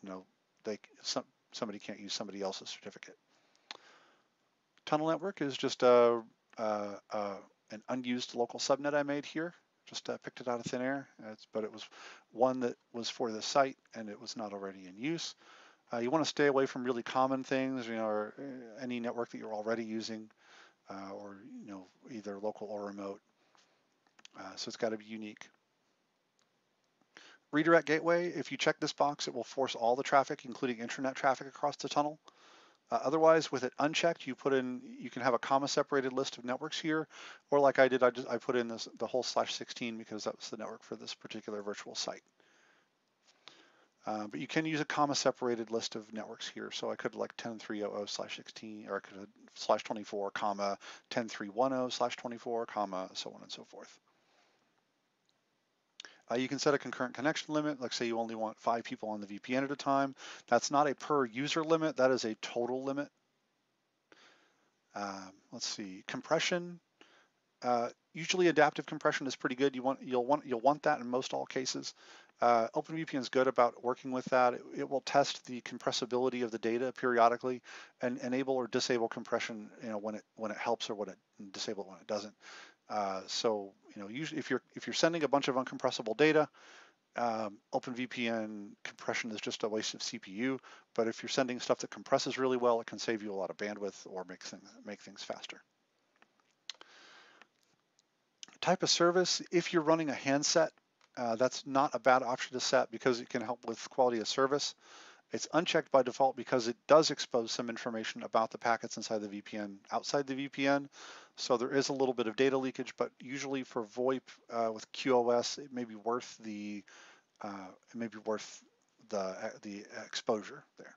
somebody can't use somebody else's certificate. Tunnel network is just an unused local subnet I made here. Just picked it out of thin air, but it was one that was for the site and it was not already in use. You want to stay away from really common things, or any network that you're already using, or either local or remote. So it's got to be unique. Redirect gateway, if you check this box, it will force all the traffic, including internet traffic, across the tunnel. Otherwise, with it unchecked, you can have a comma-separated list of networks here, or like I did, I put in the whole /16 because that was the network for this particular virtual site. But you can use a comma-separated list of networks here. So I could like 10.300/16, or I could have /24, comma 10.310/24, comma so on and so forth. You can set a concurrent connection limit. Like say you only want 5 people on the VPN at a time. That's not a per user limit. That is a total limit. Let's see, compression. Usually adaptive compression is pretty good. You'll want that in most all cases. OpenVPN is good about working with that. It will test the compressibility of the data periodically and enable or disable compression, when it helps or when it disable it when it doesn't. So usually if you're sending a bunch of uncompressible data, OpenVPN compression is just a waste of CPU. But if you're sending stuff that compresses really well, it can save you a lot of bandwidth or make things faster. Type of service, if you're running a handset, that's not a bad option to set because it can help with quality of service. It's unchecked by default because it does expose some information about the packets inside the VPN outside the VPN. So there is a little bit of data leakage, but usually for VoIP with QoS, it may be worth the exposure there.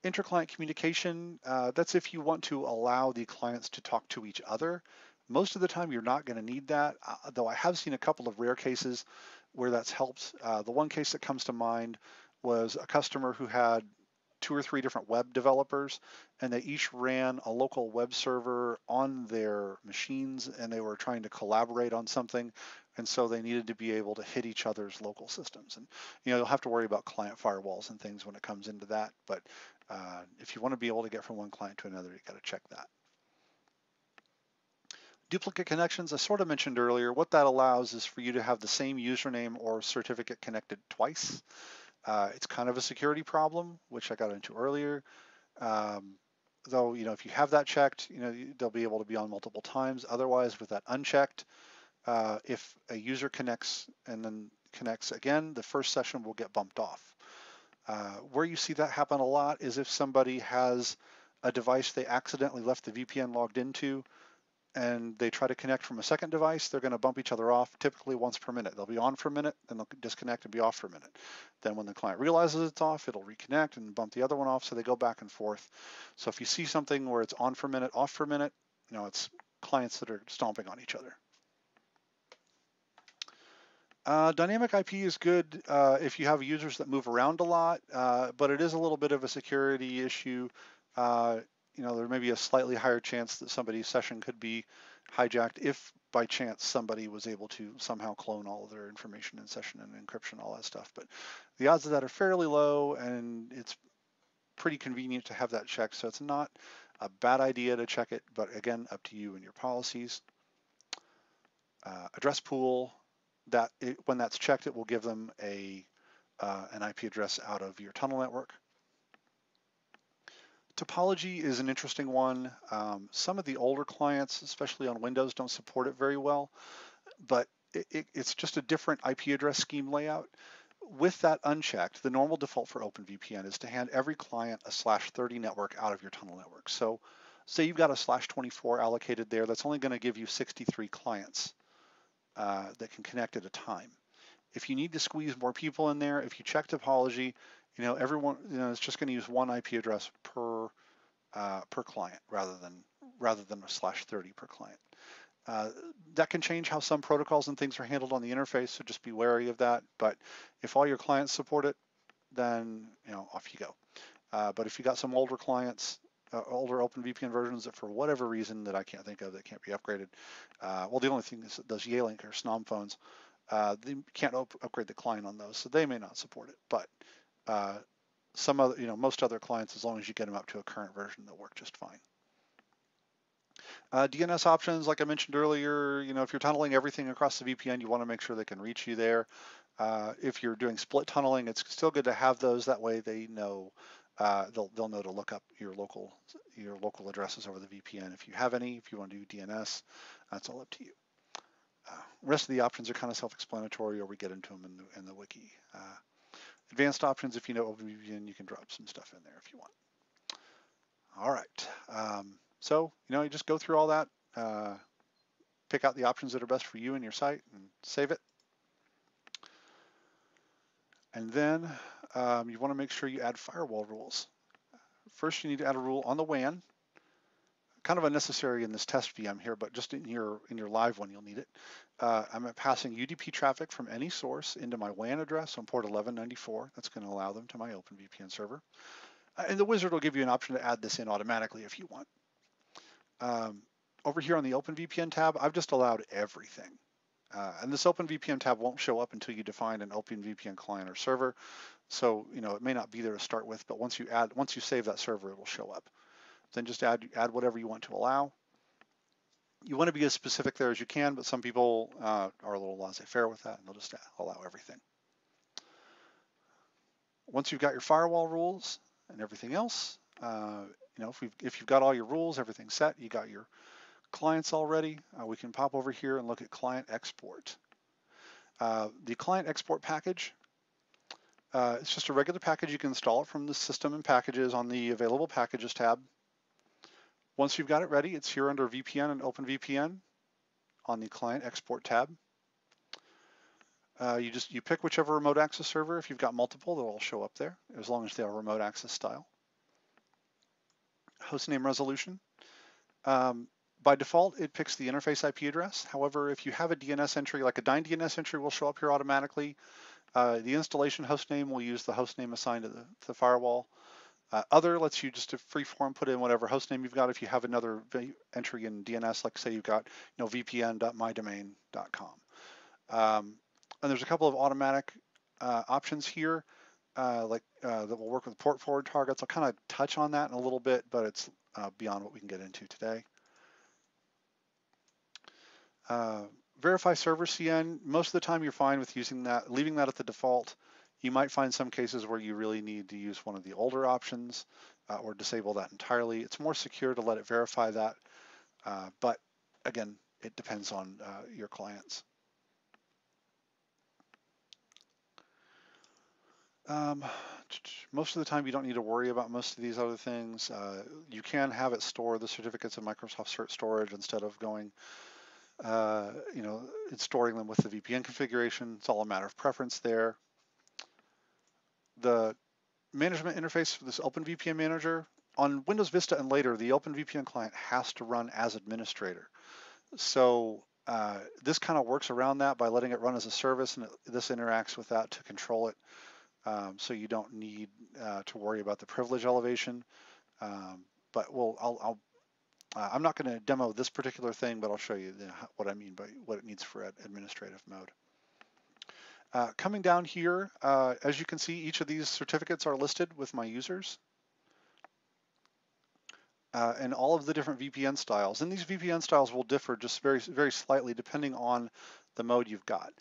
Interclient communication, that's if you want to allow the clients to talk to each other. Most of the time you're not going to need that, though I have seen a couple of rare cases where that's helped. The one case that comes to mind was a customer who had 2 or 3 different web developers, and they each ran a local web server on their machines, and they were trying to collaborate on something, and so they needed to be able to hit each other's local systems. And you'll have to worry about client firewalls and things when it comes into that, but if you want to be able to get from one client to another, you got to check that. Duplicate connections, I sort of mentioned earlier, what that allows is for you to have the same username or certificate connected twice. It's kind of a security problem, which I got into earlier. Though, if you have that checked, they'll be able to be on multiple times. Otherwise, with that unchecked, if a user connects and then connects again, the first session will get bumped off. Where you see that happen a lot is if somebody has a device they accidentally left the VPN logged into, and they try to connect from a second device, they're going to bump each other off typically once per minute. They'll be on for a minute, then they'll disconnect and be off for a minute. Then when the client realizes it's off, it'll reconnect and bump the other one off, so they go back and forth. So if you see something where it's on for a minute, off for a minute, it's clients that are stomping on each other. Dynamic IP is good if you have users that move around a lot, but it is a little bit of a security issue. There may be a slightly higher chance that somebody's session could be hijacked if by chance somebody was able to somehow clone all of their information in session and encryption, all that stuff. But the odds of that are fairly low, and it's pretty convenient to have that checked. So it's not a bad idea to check it, but again, up to you and your policies. Address pool, when that's checked, it will give them an IP address out of your tunnel network. Topology is an interesting one. Some of the older clients, especially on Windows, don't support it very well, but it's just a different IP address scheme layout. With that unchecked, the normal default for OpenVPN is to hand every client a /30 network out of your tunnel network. So say you've got a /24 allocated there, that's only going to give you 63 clients that can connect at a time. If you need to squeeze more people in there, if you check topology, everyone is just going to use one IP address per client rather than a /30 per client. That can change how some protocols and things are handled on the interface, so just be wary of that. But if all your clients support it, then off you go. But if you got some older clients, older OpenVPN versions that for whatever reason that I can't think of that can't be upgraded, well, the only thing is those Yealink or SNOM phones, they can't upgrade the client on those, so they may not support it. But some other, most other clients, as long as you get them up to a current version, they'll work just fine. DNS options, like I mentioned earlier, if you're tunneling everything across the VPN, you want to make sure they can reach you there. If you're doing split tunneling, it's still good to have those. That way they know, they'll know to look up your local addresses over the VPN. If you have any, if you want to do DNS, that's all up to you. Rest of the options are kind of self-explanatory, or we get into them in the wiki. Advanced options, if you know OpenVPN, you can drop some stuff in there if you want. All right. So, you just go through all that, pick out the options that are best for you and your site, and save it. And then you want to make sure you add firewall rules. First, you need to add a rule on the WAN. Kind of unnecessary in this test VM here, but just in your live one, you'll need it. I'm passing UDP traffic from any source into my WAN address on port 1194. That's going to allow them to my OpenVPN server. And the wizard will give you an option to add this in automatically if you want. Over here on the OpenVPN tab, I've just allowed everything. And this OpenVPN tab won't show up until you define an OpenVPN client or server. So, it may not be there to start with, but once you save that server, it will show up. Then just add whatever you want to allow. You want to be as specific there as you can, but some people are a little laissez-faire with that, and they'll just allow everything. Once you've got your firewall rules and everything else, if you've got all your rules, everything set, you got your clients already, we can pop over here and look at client export. The client export package, it's just a regular package. You can install it from the system and packages on the available packages tab. Once you've got it ready, it's here under VPN and OpenVPN on the client export tab. You pick whichever remote access server. If you've got multiple, they'll all show up there as long as they are remote access style. Hostname resolution. By default, it picks the interface IP address. However, if you have a DNS entry, like a DINE DNS entry will show up here automatically. The installation hostname will use the hostname assigned to the firewall. Other lets you just freeform put in whatever hostname you've got. If you have another entry in DNS, like say you've got vpn.mydomain.com. And there's a couple of automatic options here that will work with port forward targets. I'll kind of touch on that in a little bit, but it's beyond what we can get into today. Verify server CN. Most of the time you're fine with using that, leaving that at the default. You might find some cases where you really need to use one of the older options or disable that entirely. It's more secure to let it verify that, but again, it depends on your clients. Most of the time you don't need to worry about most of these other things. You can have it store the certificates in Microsoft Cert Storage instead of going it's storing them with the VPN configuration. It's all a matter of preference there. The management interface for this OpenVPN manager, on Windows Vista and later, the OpenVPN client has to run as administrator. So this kind of works around that by letting it run as a service, and this interacts with that to control it. So you don't need to worry about the privilege elevation. But I'm not going to demo this particular thing, but I'll show you what I mean by what it needs for administrative mode. Coming down here, as you can see, each of these certificates are listed with my users and all of the different VPN styles. And these VPN styles will differ just very, very slightly depending on the mode you've got.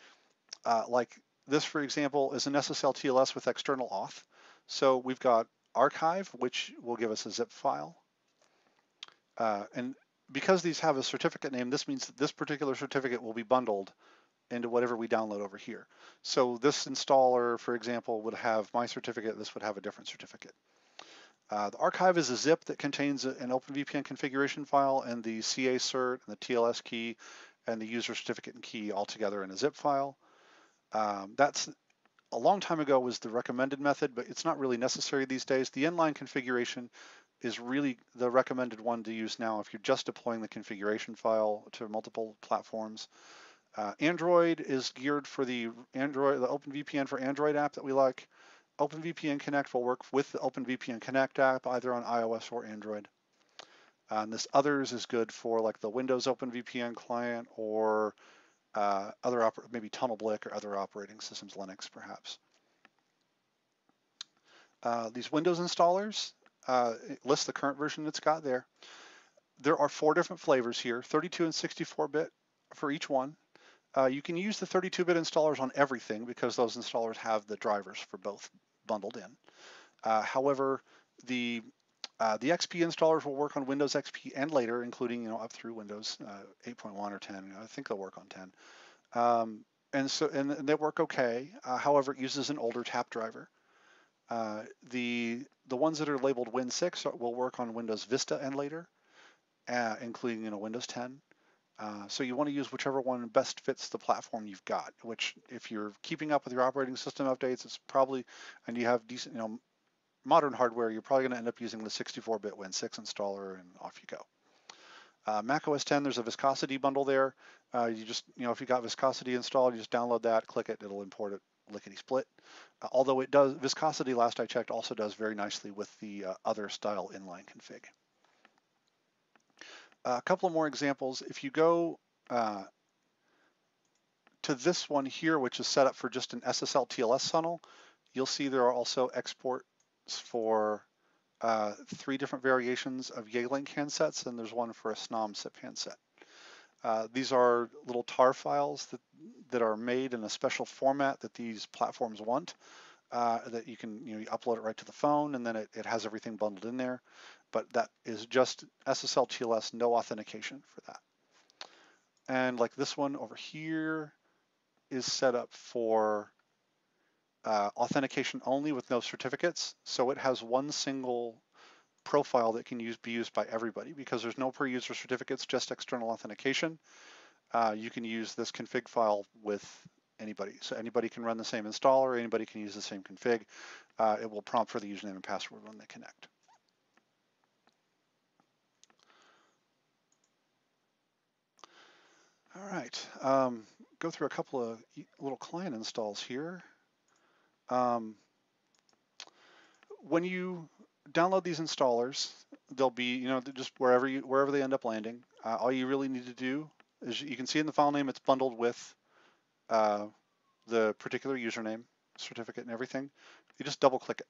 Like this, for example, is an SSL TLS with external auth. So we've got archive, which will give us a zip file. And because these have a certificate name, this means that this particular certificate will be bundled into whatever we download over here. So this installer, for example, would have my certificate. This would have a different certificate. The archive is a zip that contains an OpenVPN configuration file and the CA cert and the TLS key and the user certificate and key all together in a zip file. That's a long time ago was the recommended method, but it's not really necessary these days. The inline configuration is really the recommended one to use now if you're just deploying the configuration file to multiple platforms. Android is geared for the OpenVPN for Android app that we like. OpenVPN Connect will work with the OpenVPN Connect app either on iOS or Android. And this others is good for like the Windows OpenVPN client or maybe TunnelBlick or other operating systems, Linux perhaps. These Windows installers, it lists the current version it's got there. There are 4 different flavors here, 32 and 64-bit for each one. You can use the 32-bit installers on everything because those installers have the drivers for both bundled in. However, the XP installers will work on Windows XP and later, including up through Windows 8.1 or 10. I think they'll work on 10. And they work okay. However, it uses an older tap driver. The ones that are labeled Win6 will work on Windows Vista and later, including Windows 10. So you want to use whichever one best fits the platform you've got, which if you're keeping up with your operating system updates, it's probably, and you have decent, modern hardware, you're probably going to end up using the 64-bit Win6 installer and off you go. Mac OS 10, there's a viscosity bundle there. You just, if you got viscosity installed, you just download that, click it, it'll import it lickety split. Although it does, viscosity last I checked also does very nicely with the other style inline config. A couple of more examples. If you go to this one here, which is set up for just an SSL TLS tunnel, you'll see there are also exports for 3 different variations of Yealink handsets, and there's one for a SNOM SIP handset. These are little tar files that are made in a special format that these platforms want, that you can you upload it right to the phone, and then it has everything bundled in there. But that is just SSL TLS, no authentication for that. And like this one over here is set up for authentication only with no certificates. So it has one single profile that can be used by everybody because there's no per user certificates, just external authentication. You can use this config file with anybody. So anybody can run the same installer, anybody can use the same config. It will prompt for the username and password when they connect. All right, go through a couple of little client installs here. When you download these installers, they'll be, just wherever they end up landing. All you really need to do is, you can see in the file name, it's bundled with the particular username, certificate, and everything. You just double click it,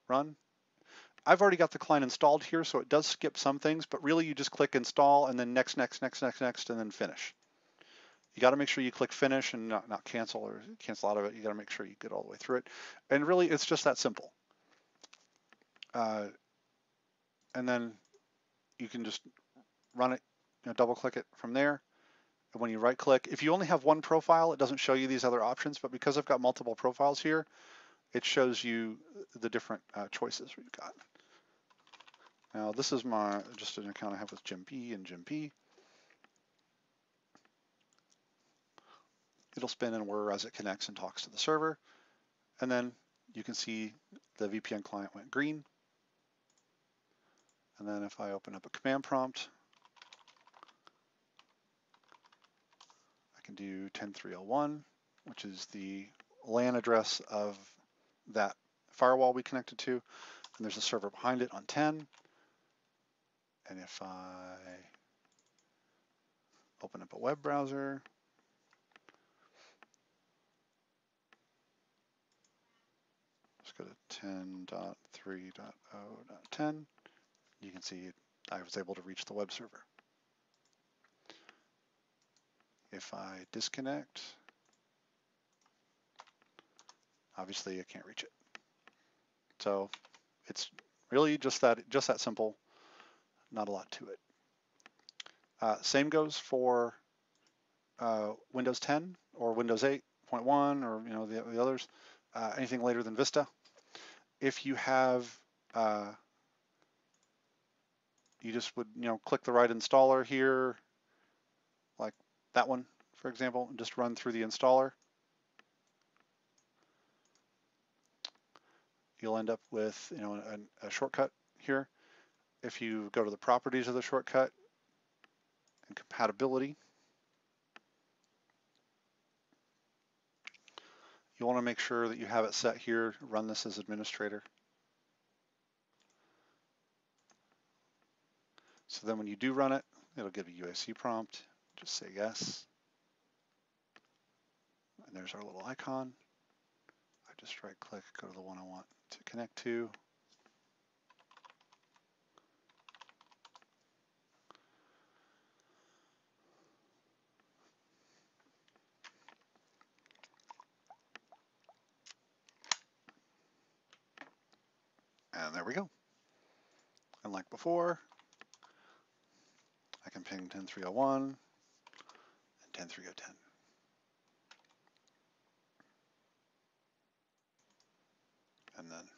run. I've already got the client installed here, so it does skip some things, but really you just click install and then next, and then finish. You got to make sure you click finish and not cancel or cancel out of it. You got to make sure you get all the way through it. And really, it's just that simple. And then you can just run it, double click it from there. And when you right click, if you only have one profile, it doesn't show you these other options, but because I've got multiple profiles here, it shows you the different choices we've got. Now this is just an account I have with Jim P and Jim P. It'll spin and whir as it connects and talks to the server. And then you can see the VPN client went green. And then if I open up a command prompt, I can do 10301, which is the LAN address of that firewall we connected to. And there's a server behind it on 10. And if I open up a web browser, let's go to 10.3.0.10, you can see I was able to reach the web server. If I disconnect, obviously I can't reach it. So it's really just that simple, not a lot to it. Same goes for Windows 10 or Windows 8.1 or the others, anything later than Vista. If you have, you just would click the right installer here, like that one, for example, and just run through the installer. You'll end up with a shortcut here. If you go to the properties of the shortcut and compatibility, you want to make sure that you have it set here, run this as administrator. So then when you do run it, it'll give a UAC prompt. Just say yes. And there's our little icon. I just right click, go to the one I want to connect to. And there we go. And like before, I can ping 10.3.0.1 and 10.3.0.10. And then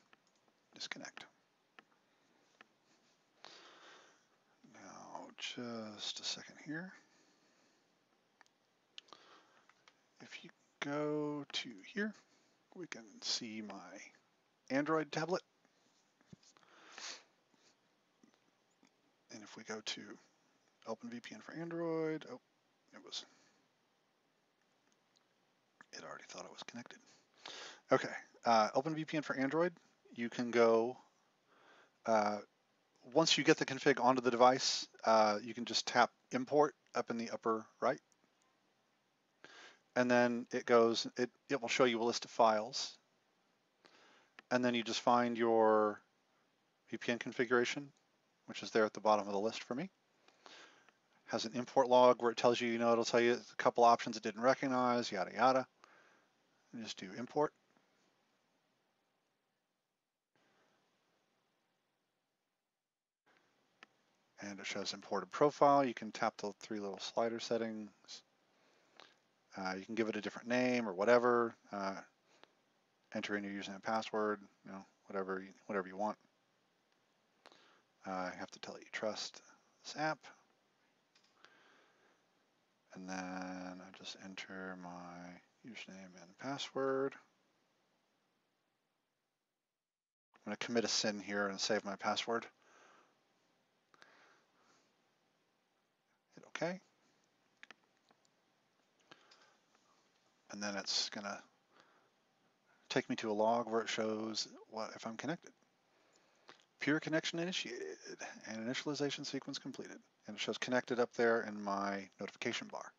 disconnect. Now, just a second here. If you go to here, we can see my Android tablet. And if we go to OpenVPN for Android, oh, it already thought it was connected. Okay, OpenVPN for Android, you can go, once you get the config onto the device, you can just tap import up in the upper right. and then it goes, it will show you a list of files, and then you just find your VPN configuration, which is there at the bottom of the list for me. Has an import log where it tells you, it'll tell you a couple options it didn't recognize, yada yada. And just do import. And it shows imported profile. You can tap the 3 little slider settings. You can give it a different name or whatever. Enter in your username and password, whatever you want. I have to tell it you trust this app. And then I just enter my username and password. I'm going to commit a sin here and save my password. Hit OK. And then it's going to take me to a log where it shows what if I'm connected. Peer connection initiated and initialization sequence completed. And it shows connected up there in my notification bar.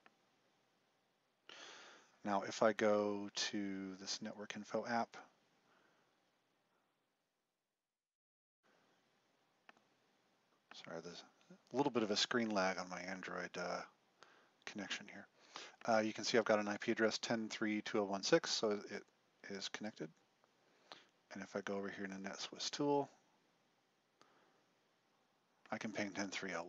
Now, if I go to this network info app, sorry, there's a little bit of a screen lag on my Android connection here. You can see I've got an IP address 10.3.2016, so it is connected. And if I go over here in the NetSwiss tool, I can ping 10.3.01.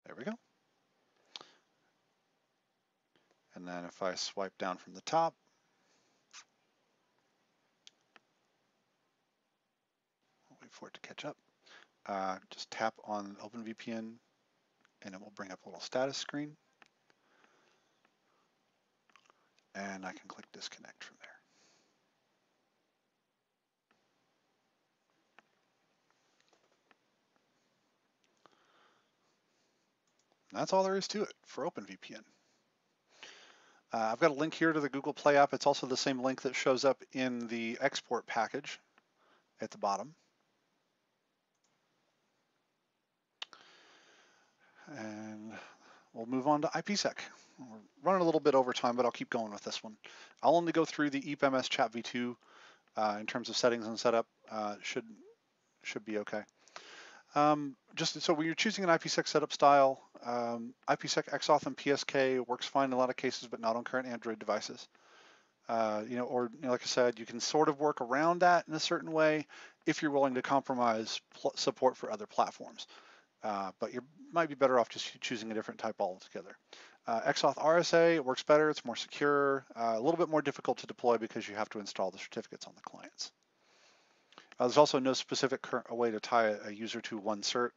There we go. And then if I swipe down from the top, I'll wait for it to catch up. Just tap on OpenVPN and it will bring up a little status screen. And I can click disconnect from there. And that's all there is to it for OpenVPN. I've got a link here to the Google Play app. It's also the same link that shows up in the export package at the bottom. And we'll move on to IPsec. We're running a little bit over time, but I'll keep going with this one. I'll only go through the EPMS Chat v2 in terms of settings and setup. Should be okay. Just so when you're choosing an IPsec setup style, IPsec XAuth and PSK works fine in a lot of cases, but not on current Android devices. Like I said, you can sort of work around that in a certain way if you're willing to compromise support for other platforms. But you might be better off just choosing a different type altogether. XAuth RSA works better, it's more secure, a little bit more difficult to deploy because you have to install the certificates on the clients. There's also no specific way to tie a user to one cert,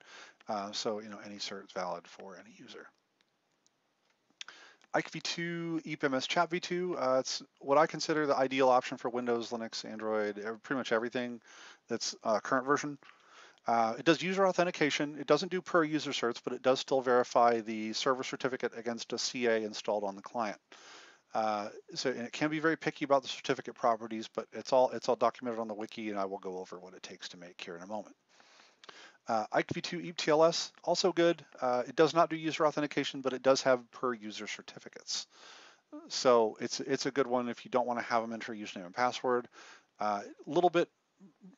so any cert is valid for any user. IKV2 EPMS Chat v2, it's what I consider the ideal option for Windows, Linux, Android, pretty much everything that's current version. It does user authentication. It doesn't do per user certs, but it does still verify the server certificate against a CA installed on the client. And it can be very picky about the certificate properties, but it's all documented on the wiki, and I will go over what it takes to make here in a moment. IKV2 EPTLS, also good. It does not do user authentication, but it does have per user certificates. So it's a good one if you don't want to have them enter username and password. A little bit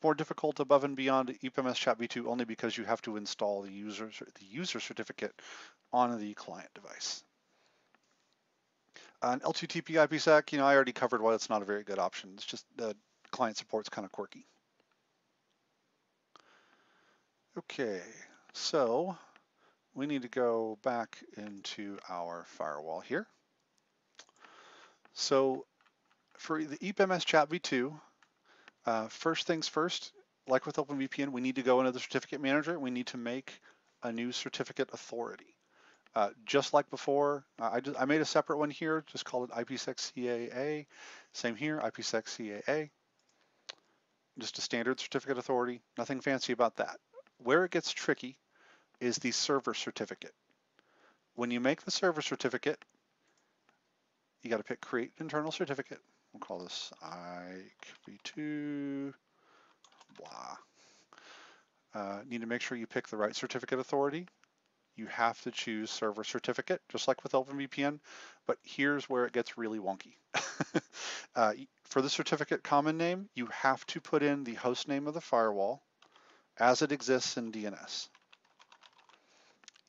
more difficult above and beyond EPMS Chat v2 only because you have to install the user certificate on the client device. An L2TP IPsec, I already covered why it's not a very good option. It's just the client support's kind of quirky. Okay, so we need to go back into our firewall here. So for the EPMS Chat v2, first things first, like with OpenVPN, we need to go into the certificate manager. We need to make a new certificate authority. Just like before, I made a separate one here, just called it IPsec CAA. Same here, IPsec CAA. Just a standard certificate authority, nothing fancy about that. Where it gets tricky is the server certificate. When you make the server certificate, you got to pick create internal certificate. We'll call this IKV2 blah. Need to make sure you pick the right certificate authority. You have to choose server certificate, just like with OpenVPN, but here's where it gets really wonky. For the certificate common name, you have to put in the host name of the firewall as it exists in DNS.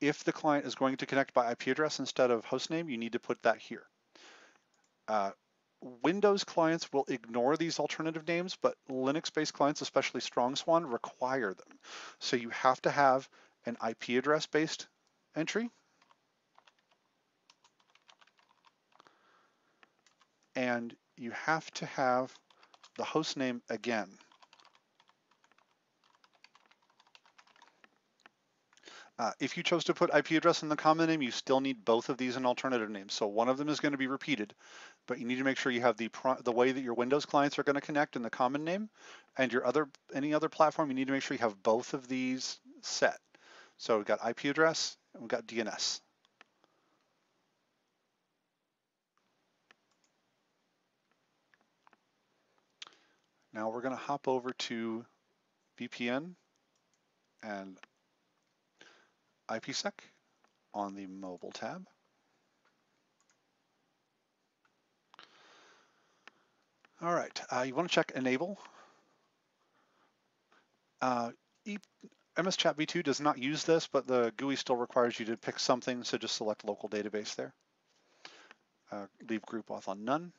If the client is going to connect by IP address instead of host name, you need to put that here. Windows clients will ignore these alternative names, but Linux-based clients, especially StrongSwan, require them. So you have to have an IP address-based entry, and you have to have the host name again. If you chose to put IP address in the common name, you still need both of these in alternative names. So one of them is going to be repeated, but you need to make sure you have the way that your Windows clients are going to connect in the common name, and any other platform, you need to make sure you have both of these set. So we've got IP address and we've got DNS. Now we're going to hop over to VPN and IPsec on the mobile tab. All right, you want to check enable. MS Chat v2 does not use this, but the GUI still requires you to pick something, so just select local database there. Leave group auth on none.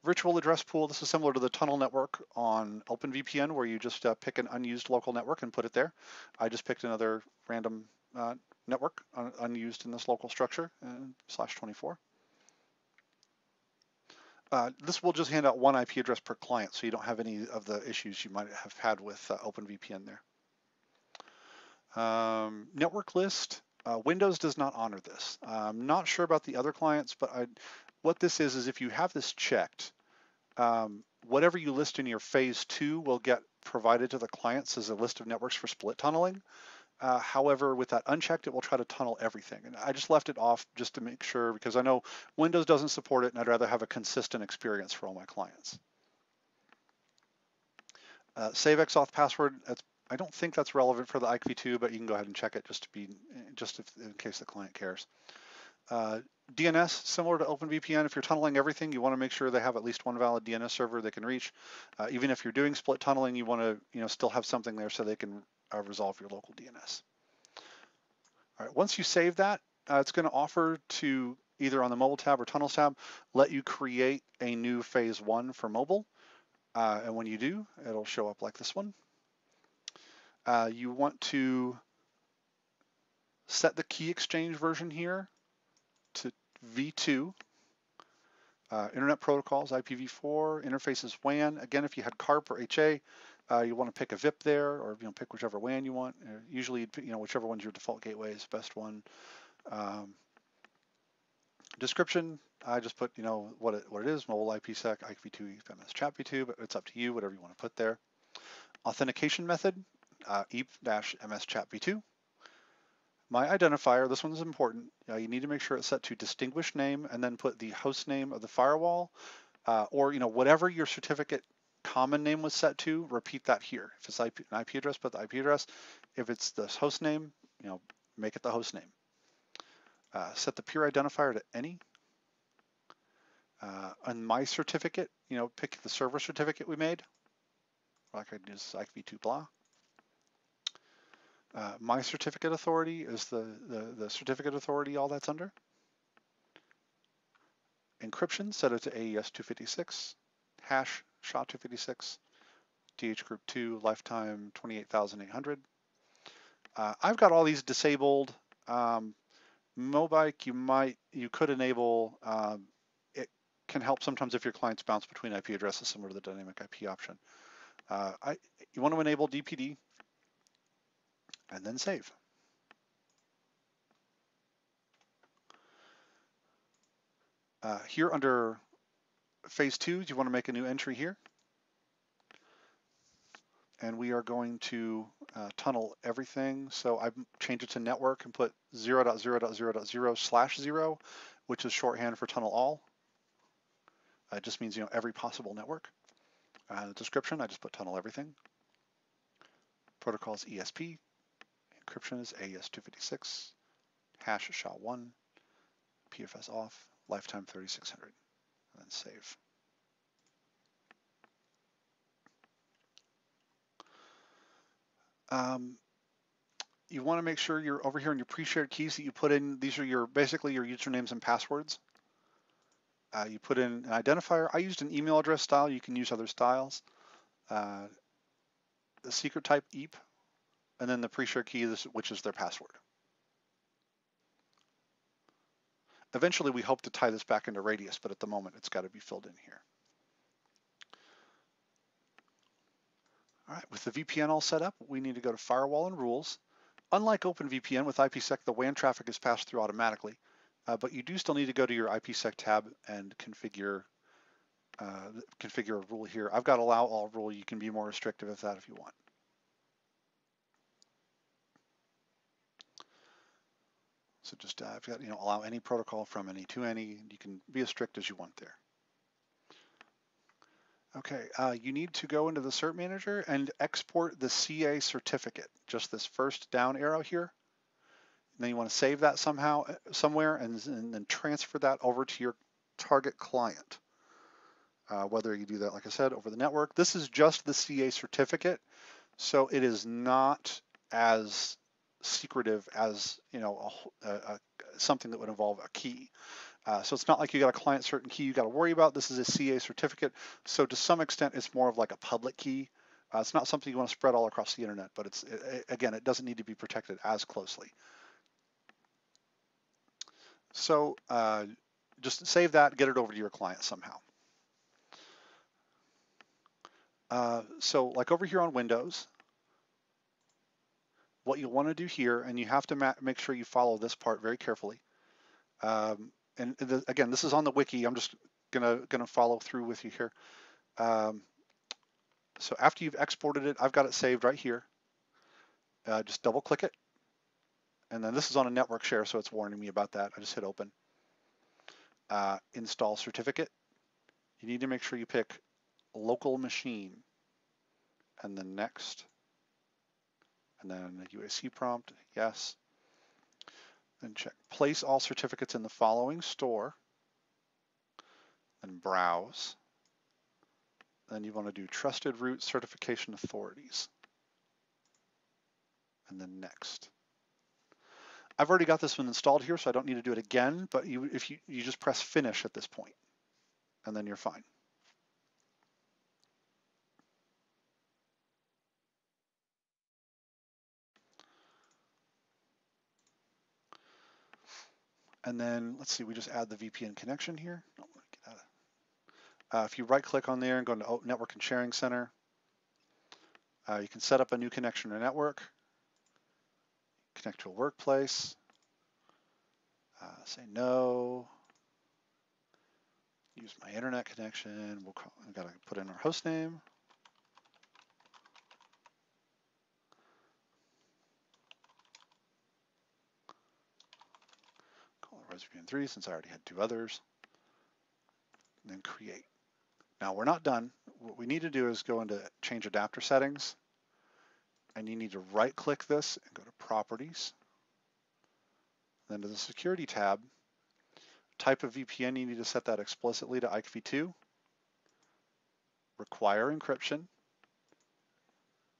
Virtual address pool, this is similar to the tunnel network on OpenVPN, where you just pick an unused local network and put it there. I just picked another random network unused in this local structure, /24. This will just hand out one IP address per client, so you don't have any of the issues you might have had with OpenVPN there. Network list, Windows does not honor this. I'm not sure about the other clients, but what this is if you have this checked, whatever you list in your phase 2 will get provided to the clients as a list of networks for split tunneling. However, with that unchecked, it will try to tunnel everything. And I just left it off just to make sure, because I know Windows doesn't support it, and I'd rather have a consistent experience for all my clients. Save XAuth password, I don't think that's relevant for the IKV2, but you can go ahead and check it just in case the client cares. DNS, similar to OpenVPN, if you're tunneling everything, you want to make sure they have at least one valid DNS server they can reach. Even if you're doing split tunneling, you want to still have something there so they can resolve your local DNS. All right, once you save that, it's going to offer to either on the mobile tab or tunnels tab, let you create a new phase 1 for mobile. And when you do, it'll show up like this one. You want to set the key exchange version here to V2. Internet protocols, IPv4, interfaces WAN. Again, if you had CARP or HA, you want to pick a VIP there, or pick whichever WAN you want. Usually, whichever one's your default gateway is the best one. Description, I just put what it is: mobile IPsec, IPv2, MS Chat v2, but it's up to you, whatever you want to put there. Authentication method, EAP-MS Chat v2. My identifier, this one's important. You need to make sure it's set to distinguished name and then put the host name of the firewall, or whatever your certificate common name was set to, repeat that here. If it's an IP address, put the IP address. If it's the host name, make it the host name. Set the peer identifier to any. On my certificate, pick the server certificate we made. Like I use IKV2 blah. My certificate authority is the certificate authority all that's under. Encryption, set it to AES 256, hash SHA-256, TH group 2, lifetime 28,800. I've got all these disabled. Mobike, you could enable. It can help sometimes if your clients bounce between IP addresses, similar to the dynamic IP option. You want to enable DPD and then save. Here under phase 2, you want to make a new entry here. And we are going to tunnel everything. So I've changed it to network and put 0.0.0.0/0, which is shorthand for tunnel all. It just means every possible network. The description, I just put tunnel everything. Protocol is ESP. Encryption is AES-256. Hash is SHA-1. pfS off. Lifetime 3600. And then save. You want to make sure you're over here in your pre-shared keys that you put in. These are basically your usernames and passwords. You put in an identifier. I used an email address style. You can use other styles. The secret type EAP, and then the pre-shared key, which is their password. Eventually, we hope to tie this back into Radius, but at the moment, it's got to be filled in here. All right, with the VPN all set up, we need to go to Firewall and Rules. Unlike OpenVPN, with IPsec, the WAN traffic is passed through automatically, but you do still need to go to your IPsec tab and configure a rule here. I've got allow all rule. You can be more restrictive of that if you want. So just I've got allow any protocol from any to any. You can be as strict as you want there. Okay, you need to go into the cert manager and export the CA certificate, just this first down arrow here. And then you want to save that somewhere, and then transfer that over to your target client. Whether you do that, like I said, over the network. This is just the CA certificate, so it is not as secretive as something that would involve a key. So it's not like you got a client certain key you got to worry about. This is a CA certificate, so to some extent it's more of like a public key. It's not something you want to spread all across the internet, but again, it doesn't need to be protected as closely. So just save that, get it over to your client somehow. So like over here on Windows, what you'll want to do here, and you have to make sure you follow this part very carefully. Again, this is on the wiki. I'm just gonna follow through with you here. So after you've exported it, I've got it saved right here. Just double click it. And then this is on a network share, so it's warning me about that. I just hit open. Install certificate. You need to make sure you pick local machine, and then next. And then a UAC prompt, yes. Then check place all certificates in the following store. Then browse. Then you want to do trusted root certification authorities. And then next. I've already got this one installed here, so I don't need to do it again, but if you just press finish at this point, and then you're fine. And then let's see, we just add the VPN connection here. If you right click on there and go into Network and Sharing Center, you can set up a new connection or network, connect to a workplace, say no, use my internet connection, I've got to put in our host name. Call it ResVPN 3 since I already had two others. And then create. Now we're not done. What we need to do is go into change adapter settings, and you need to right click this and go to properties. Then to the security tab, type of VPN, you need to set that explicitly to IKV2. Require encryption.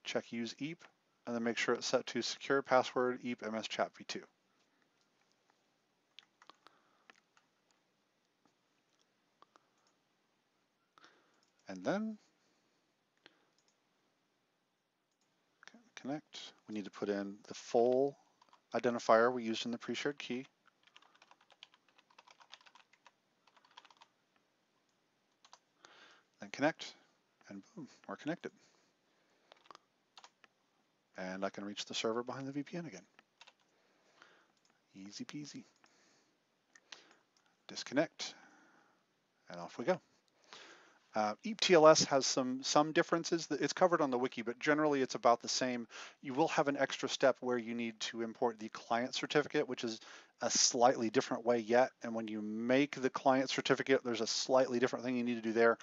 Check use EAP, and then make sure it's set to secure password EAP MS chat v2. And then connect. We need to put in the full identifier we used in the pre-shared key. Then connect, and boom, we're connected. And I can reach the server behind the VPN again. Easy peasy. Disconnect, and off we go. EAP TLS has some differences. It's covered on the wiki, but generally it's about the same. You will have an extra step where you need to import the client certificate, which is a slightly different way yet. And when you make the client certificate, there's a slightly different thing you need to do there.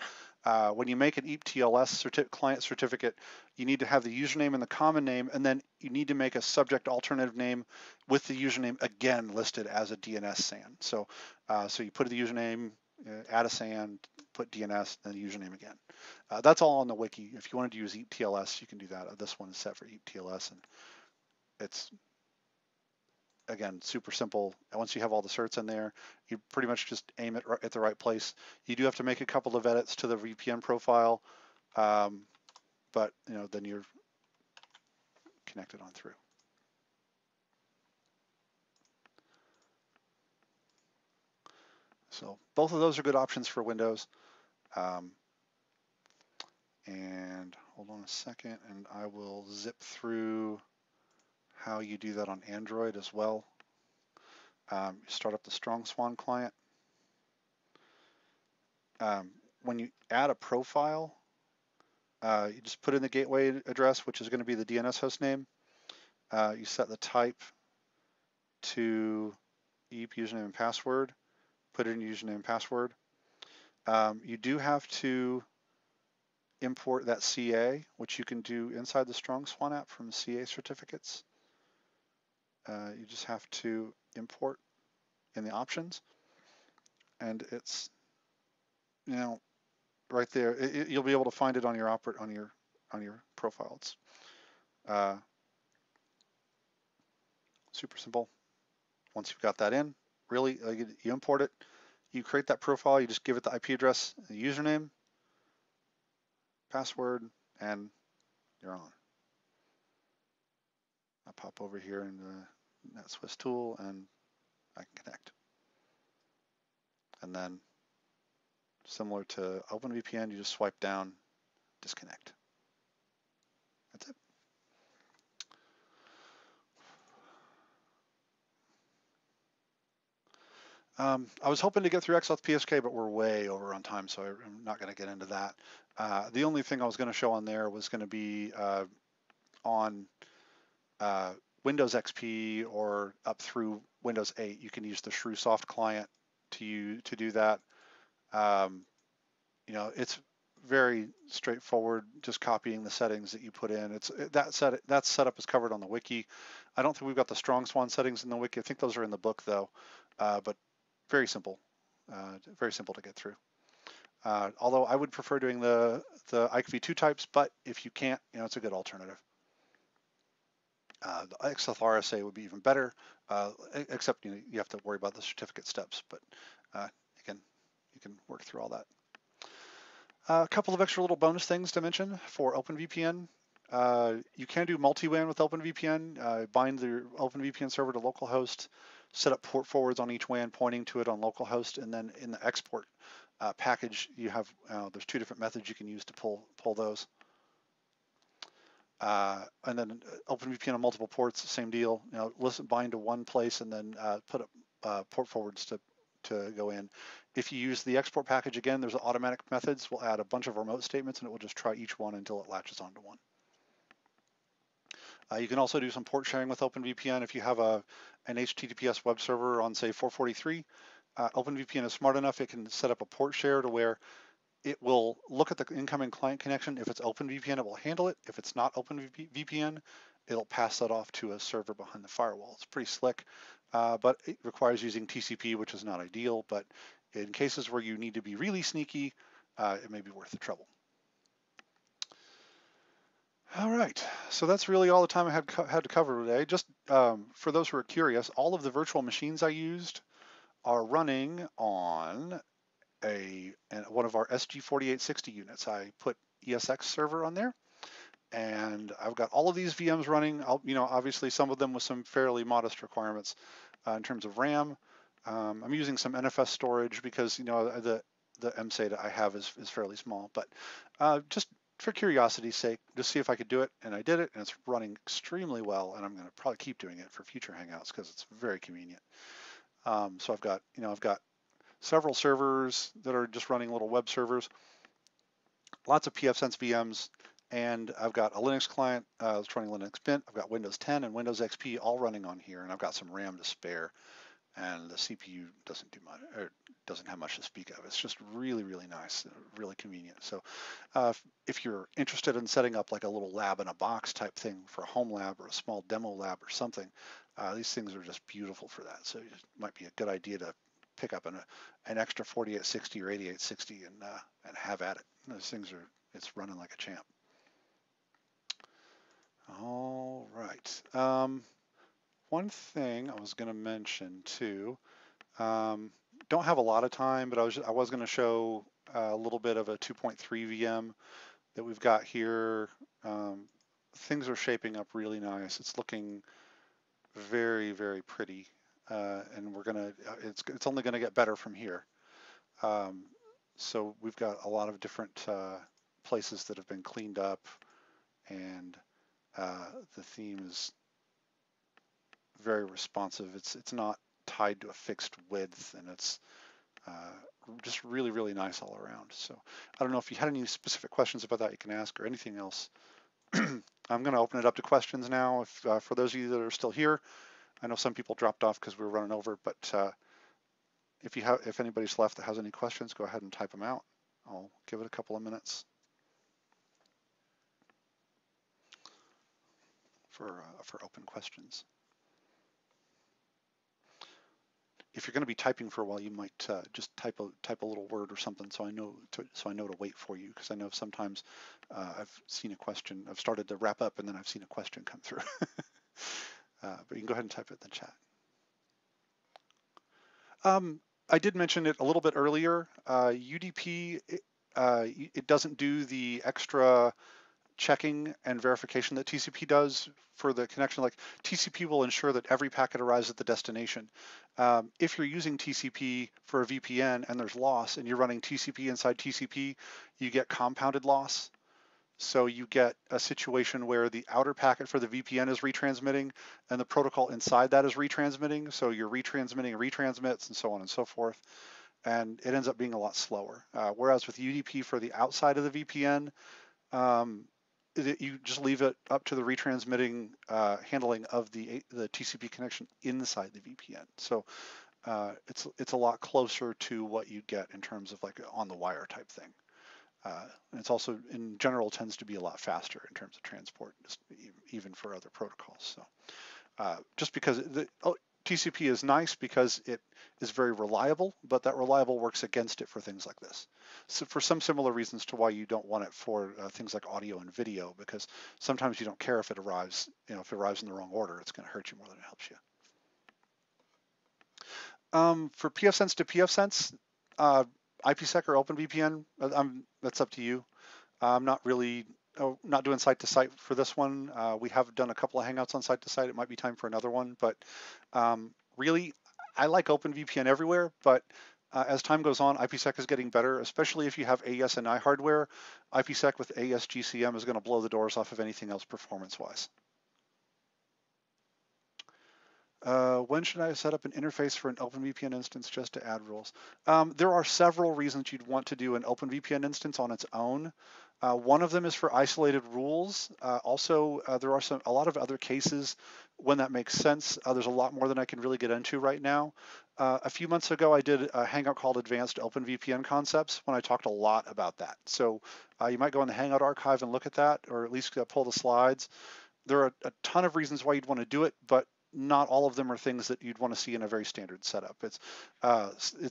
when you make an EAP-TLS client certificate, you need to have the username and the common name, and then you need to make a subject alternative name with the username again listed as a DNS SAN. So, so you put the username, add a SAN, put DNS, then the username again. That's all on the wiki. If you wanted to use EAP-TLS, you can do that. This one is set for EAP-TLS, and it's, again, super simple. And once you have all the certs in there, you pretty much just aim it at the right place. You do have to make a couple of edits to the VPN profile, but then you're connected on through. So both of those are good options for Windows. And hold on a second, and I will zip through how you do that on Android as well. You start up the Strong Swan client. When you add a profile, you just put in the gateway address, which is going to be the DNS host name. You set the type to EAP username and password. Put in username and password. You do have to import that CA, which you can do inside the Strong Swan app from CA certificates. You just have to import in the options, and it's right there. You'll be able to find it on your on your profile. It's super simple. Once you've got that in, really, you import it, you create that profile, you just give it the IP address, the username, password, and you're on. I'll pop over here in the NetSwiss tool and I can connect. And then similar to OpenVPN, you just swipe down, disconnect. That's it. I was hoping to get through XLF PSK, but we're way over on time, so I'm not going to get into that. The only thing I was going to show on there was going to be on Windows XP or up through Windows 8. You can use the ShrewSoft client to do that. It's very straightforward, just copying the settings that you put in. That setup is covered on the wiki. I don't think we've got the Strong Swan settings in the wiki. I think those are in the book though, but very simple to get through. Although I would prefer doing the IKV2 types, but if you can't, it's a good alternative. The XLF RSA would be even better, except you have to worry about the certificate steps, but you can work through all that. A couple of extra little bonus things to mention for OpenVPN. You can do multi-WAN with OpenVPN. Bind the OpenVPN server to localhost, set up port forwards on each WAN pointing to it on localhost, and then in the export package, you have there's two different methods you can use to pull those. And then OpenVPN on multiple ports, same deal. Bind to one place and then put up port forwards to go in. If you use the export package again, there's automatic methods. We'll add a bunch of remote statements and it will just try each one until it latches onto one. You can also do some port sharing with OpenVPN. If you have an HTTPS web server on, say, 443, OpenVPN is smart enough, it can set up a port share to where it will look at the incoming client connection. If it's OpenVPN, it will handle it. If it's not OpenVPN, it'll pass that off to a server behind the firewall. It's pretty slick, but it requires using TCP, which is not ideal. But in cases where you need to be really sneaky, it may be worth the trouble. All right, so that's really all the time I had to cover today. Just for those who are curious, all of the virtual machines I used are running on one of our SG4860 units. I put ESX server on there, and I've got all of these VMs running. Obviously some of them with some fairly modest requirements in terms of RAM. I'm using some NFS storage because the MSATA I have is fairly small, but just for curiosity's sake, just see if I could do it, and I did it, and it's running extremely well, and I'm going to probably keep doing it for future Hangouts because it's very convenient. So I've got several servers that are just running little web servers, lots of pfSense VMs, and I've got a Linux client that's running Linux Mint. I've got Windows 10 and Windows XP all running on here, and I've got some RAM to spare. and the CPU doesn't do much, or doesn't have much to speak of. It's just really, really nice, really convenient. So if you're interested in setting up like a little lab in a box type thing for a home lab or a small demo lab or something, these things are just beautiful for that. So it might be a good idea to pick up an extra 4860 or 8860 and have at it. Those things are, it's running like a champ. All right. One thing I was going to mention too, don't have a lot of time, but I was going to show a little bit of a 2.3 VM that we've got here. Things are shaping up really nice. It's looking very, very pretty, and it's only gonna get better from here. So we've got a lot of different places that have been cleaned up, and the theme is very responsive. It's not tied to a fixed width, and it's just really, really nice all around. So I don't know if you had any specific questions about that you can ask, or anything else. I'm going to open it up to questions now. If for those of you that are still here, I know some people dropped off because we were running over, but if anybody's left that has any questions, go ahead and type them out. I'll give it a couple of minutes for open questions. If you're going to be typing for a while, you might just type a little word or something, so I know to wait for you, because I know sometimes I've seen a question. I've started to wrap up, and then I've seen a question come through. But you can go ahead and type it in the chat. I did mention it a little bit earlier. UDP, it doesn't do the extra checking and verification that TCP does for the connection. Like TCP will ensure that every packet arrives at the destination. If you're using TCP for a VPN and there's loss and you're running TCP inside TCP, you get compounded loss. So you get a situation where the outer packet for the VPN is retransmitting and the protocol inside that is retransmitting. So you're retransmitting retransmits and so on and so forth. And it ends up being a lot slower. Whereas with UDP for the outside of the VPN, you just leave it up to the retransmitting handling of the TCP connection inside the VPN. So it's a lot closer to what you get in terms of like on the wire type thing. And it's also in general tends to be a lot faster in terms of transport, even for other protocols. So just because TCP is nice because it is very reliable, but that reliable works against it for things like this. So for some similar reasons to why you don't want it for things like audio and video, because sometimes you don't care if it arrives, if it arrives in the wrong order, it's going to hurt you more than it helps you. For pfSense to pfSense, IPsec or OpenVPN, that's up to you. I'm not really not doing site to site for this one. We have done a couple of hangouts on site to site. It might be time for another one, but really, I like OpenVPN everywhere. But as time goes on, IPsec is getting better, especially if you have AES and I hardware. IPsec with AES GCM is going to blow the doors off of anything else performance-wise. When should I set up an interface for an OpenVPN instance just to add rules? There are several reasons you'd want to do an OpenVPN instance on its own. One of them is for isolated rules. Also, there are a lot of other cases when that makes sense. There's a lot more than I can really get into right now. A few months ago, I did a hangout called Advanced OpenVPN Concepts when I talked a lot about that. So you might go in the Hangout archive and look at that, or at least pull the slides. There are a ton of reasons why you'd want to do it, but not all of them are things that you'd want to see in a very standard setup. It's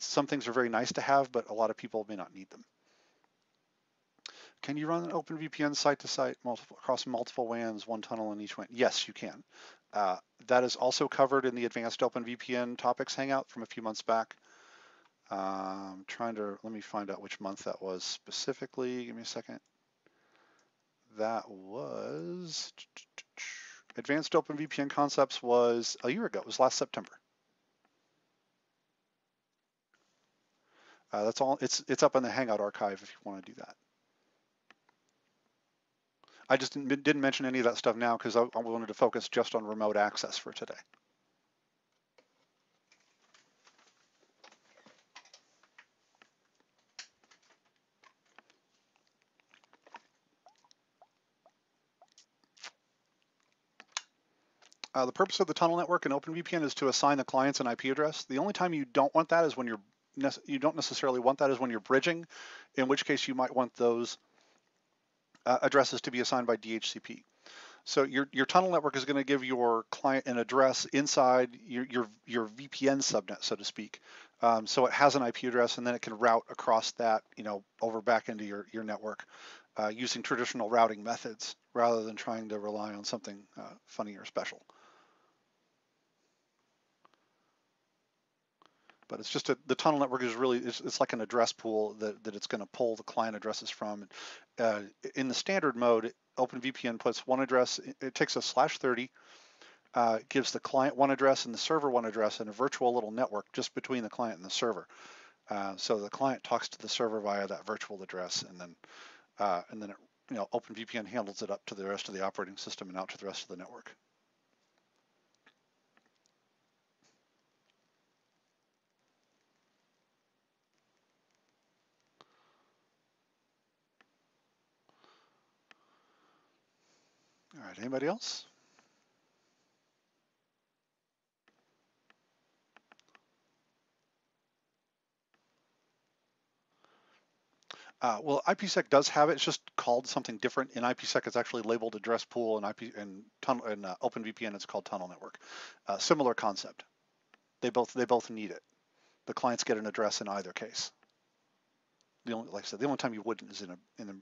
some things are very nice to have, but a lot of people may not need them. Can you run an OpenVPN site to site across multiple WANs, one tunnel in each WAN? Yes, you can. That is also covered in the Advanced OpenVPN Topics Hangout from a few months back. Let me find out which month that was specifically. Give me a second. That was Advanced OpenVPN Concepts was a year ago. It was last September. That's all. It's up in the Hangout archive if you want to do that. I just didn't mention any of that stuff now because I wanted to focus just on remote access for today. The purpose of the tunnel network in OpenVPN is to assign the clients an IP address. The only time you don't want that is when you don't necessarily want that is when you're bridging, in which case you might want those addresses to be assigned by DHCP. So your tunnel network is going to give your client an address inside your VPN subnet, so to speak. So it has an IP address, and then it can route across that, over back into your network using traditional routing methods rather than trying to rely on something funny or special. But it's just the tunnel network is really, it's like an address pool that it's going to pull the client addresses from. In the standard mode, OpenVPN puts one address, it takes a /30, gives the client one address and the server one address, and a virtual little network just between the client and the server. So the client talks to the server via that virtual address, and then it, OpenVPN handles it up to the rest of the operating system and out to the rest of the network. All right, anybody else? Well, IPsec does have it. It's just called something different. In IPsec, it's actually labeled address pool, and OpenVPN, it's called tunnel network. Similar concept. They both need it. The clients get an address in either case. Like I said, the only time you wouldn't is in a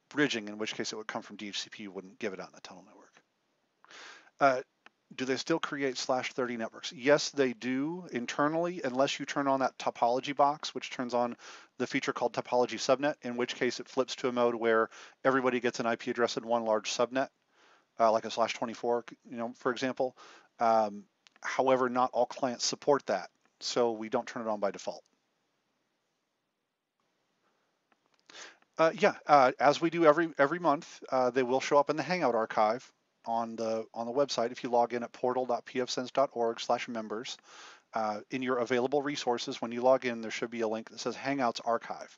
bridging, in which case it would come from DHCP. You wouldn't give it out in the tunnel network. Do they still create /30 networks? Yes, they do internally, unless you turn on that topology box, which turns on the feature called topology subnet, in which case it flips to a mode where everybody gets an IP address in one large subnet, like a /24, for example. However, not all clients support that, so we don't turn it on by default. As we do every month, they will show up in the Hangout archive on the website. If you log in at portal.pfSense.org/members, in your available resources, when you log in, there should be a link that says Hangouts Archive.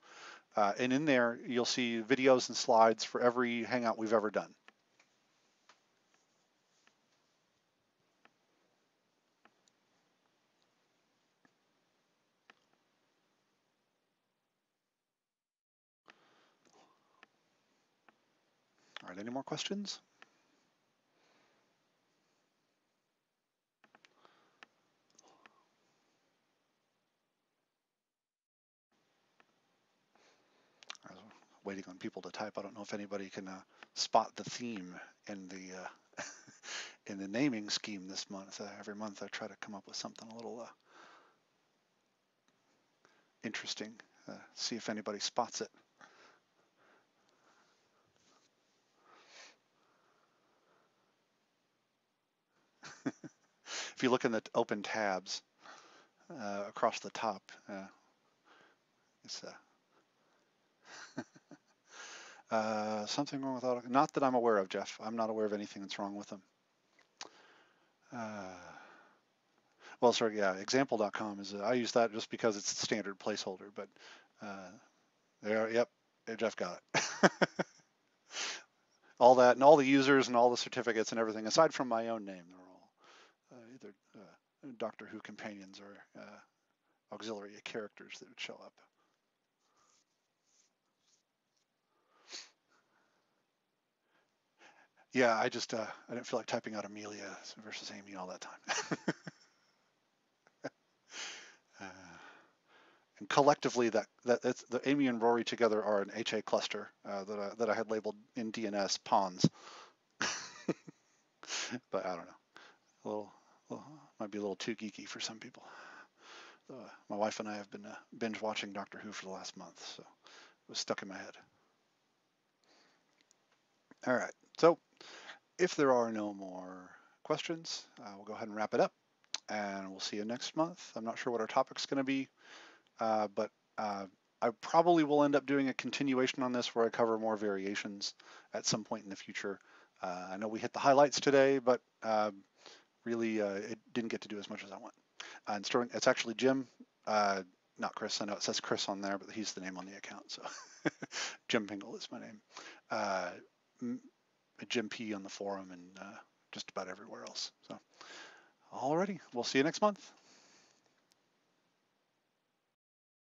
And in there, you'll see videos and slides for every Hangout we've ever done. All right, any more questions? I was waiting on people to type. I don't know if anybody can spot the theme in the in the naming scheme this month. Every month I try to come up with something a little interesting. See if anybody spots it. If you look in the open tabs across the top, it's something wrong with auto. Not that I'm aware of, Jeff. I'm not aware of anything that's wrong with them. Well, sorry, yeah, example.com is, I use that just because it's the standard placeholder, but there, yep, Jeff got it. All that and all the users and all the certificates and everything, aside from my own name, they're all either Doctor Who companions or auxiliary characters that would show up. Yeah, I didn't feel like typing out Amelia versus Amy all that time. And collectively, that's the Amy and Rory together are an HA cluster that I had labeled in DNS pawns. But I don't know. Might be a little too geeky for some people. My wife and I have been binge watching Doctor Who for the last month, so it was stuck in my head. All right, so if there are no more questions, we'll go ahead and wrap it up, and we'll see you next month. I'm not sure what our topic's going to be, but I probably will end up doing a continuation on this where I cover more variations at some point in the future. I know we hit the highlights today, but really it didn't get to do as much as I want. And it's actually Jim, not Chris. I know it says Chris on there, but he's the name on the account. So Jim Pingle is my name. Jim P on the forum, and just about everywhere else. So, alrighty, we'll see you next month.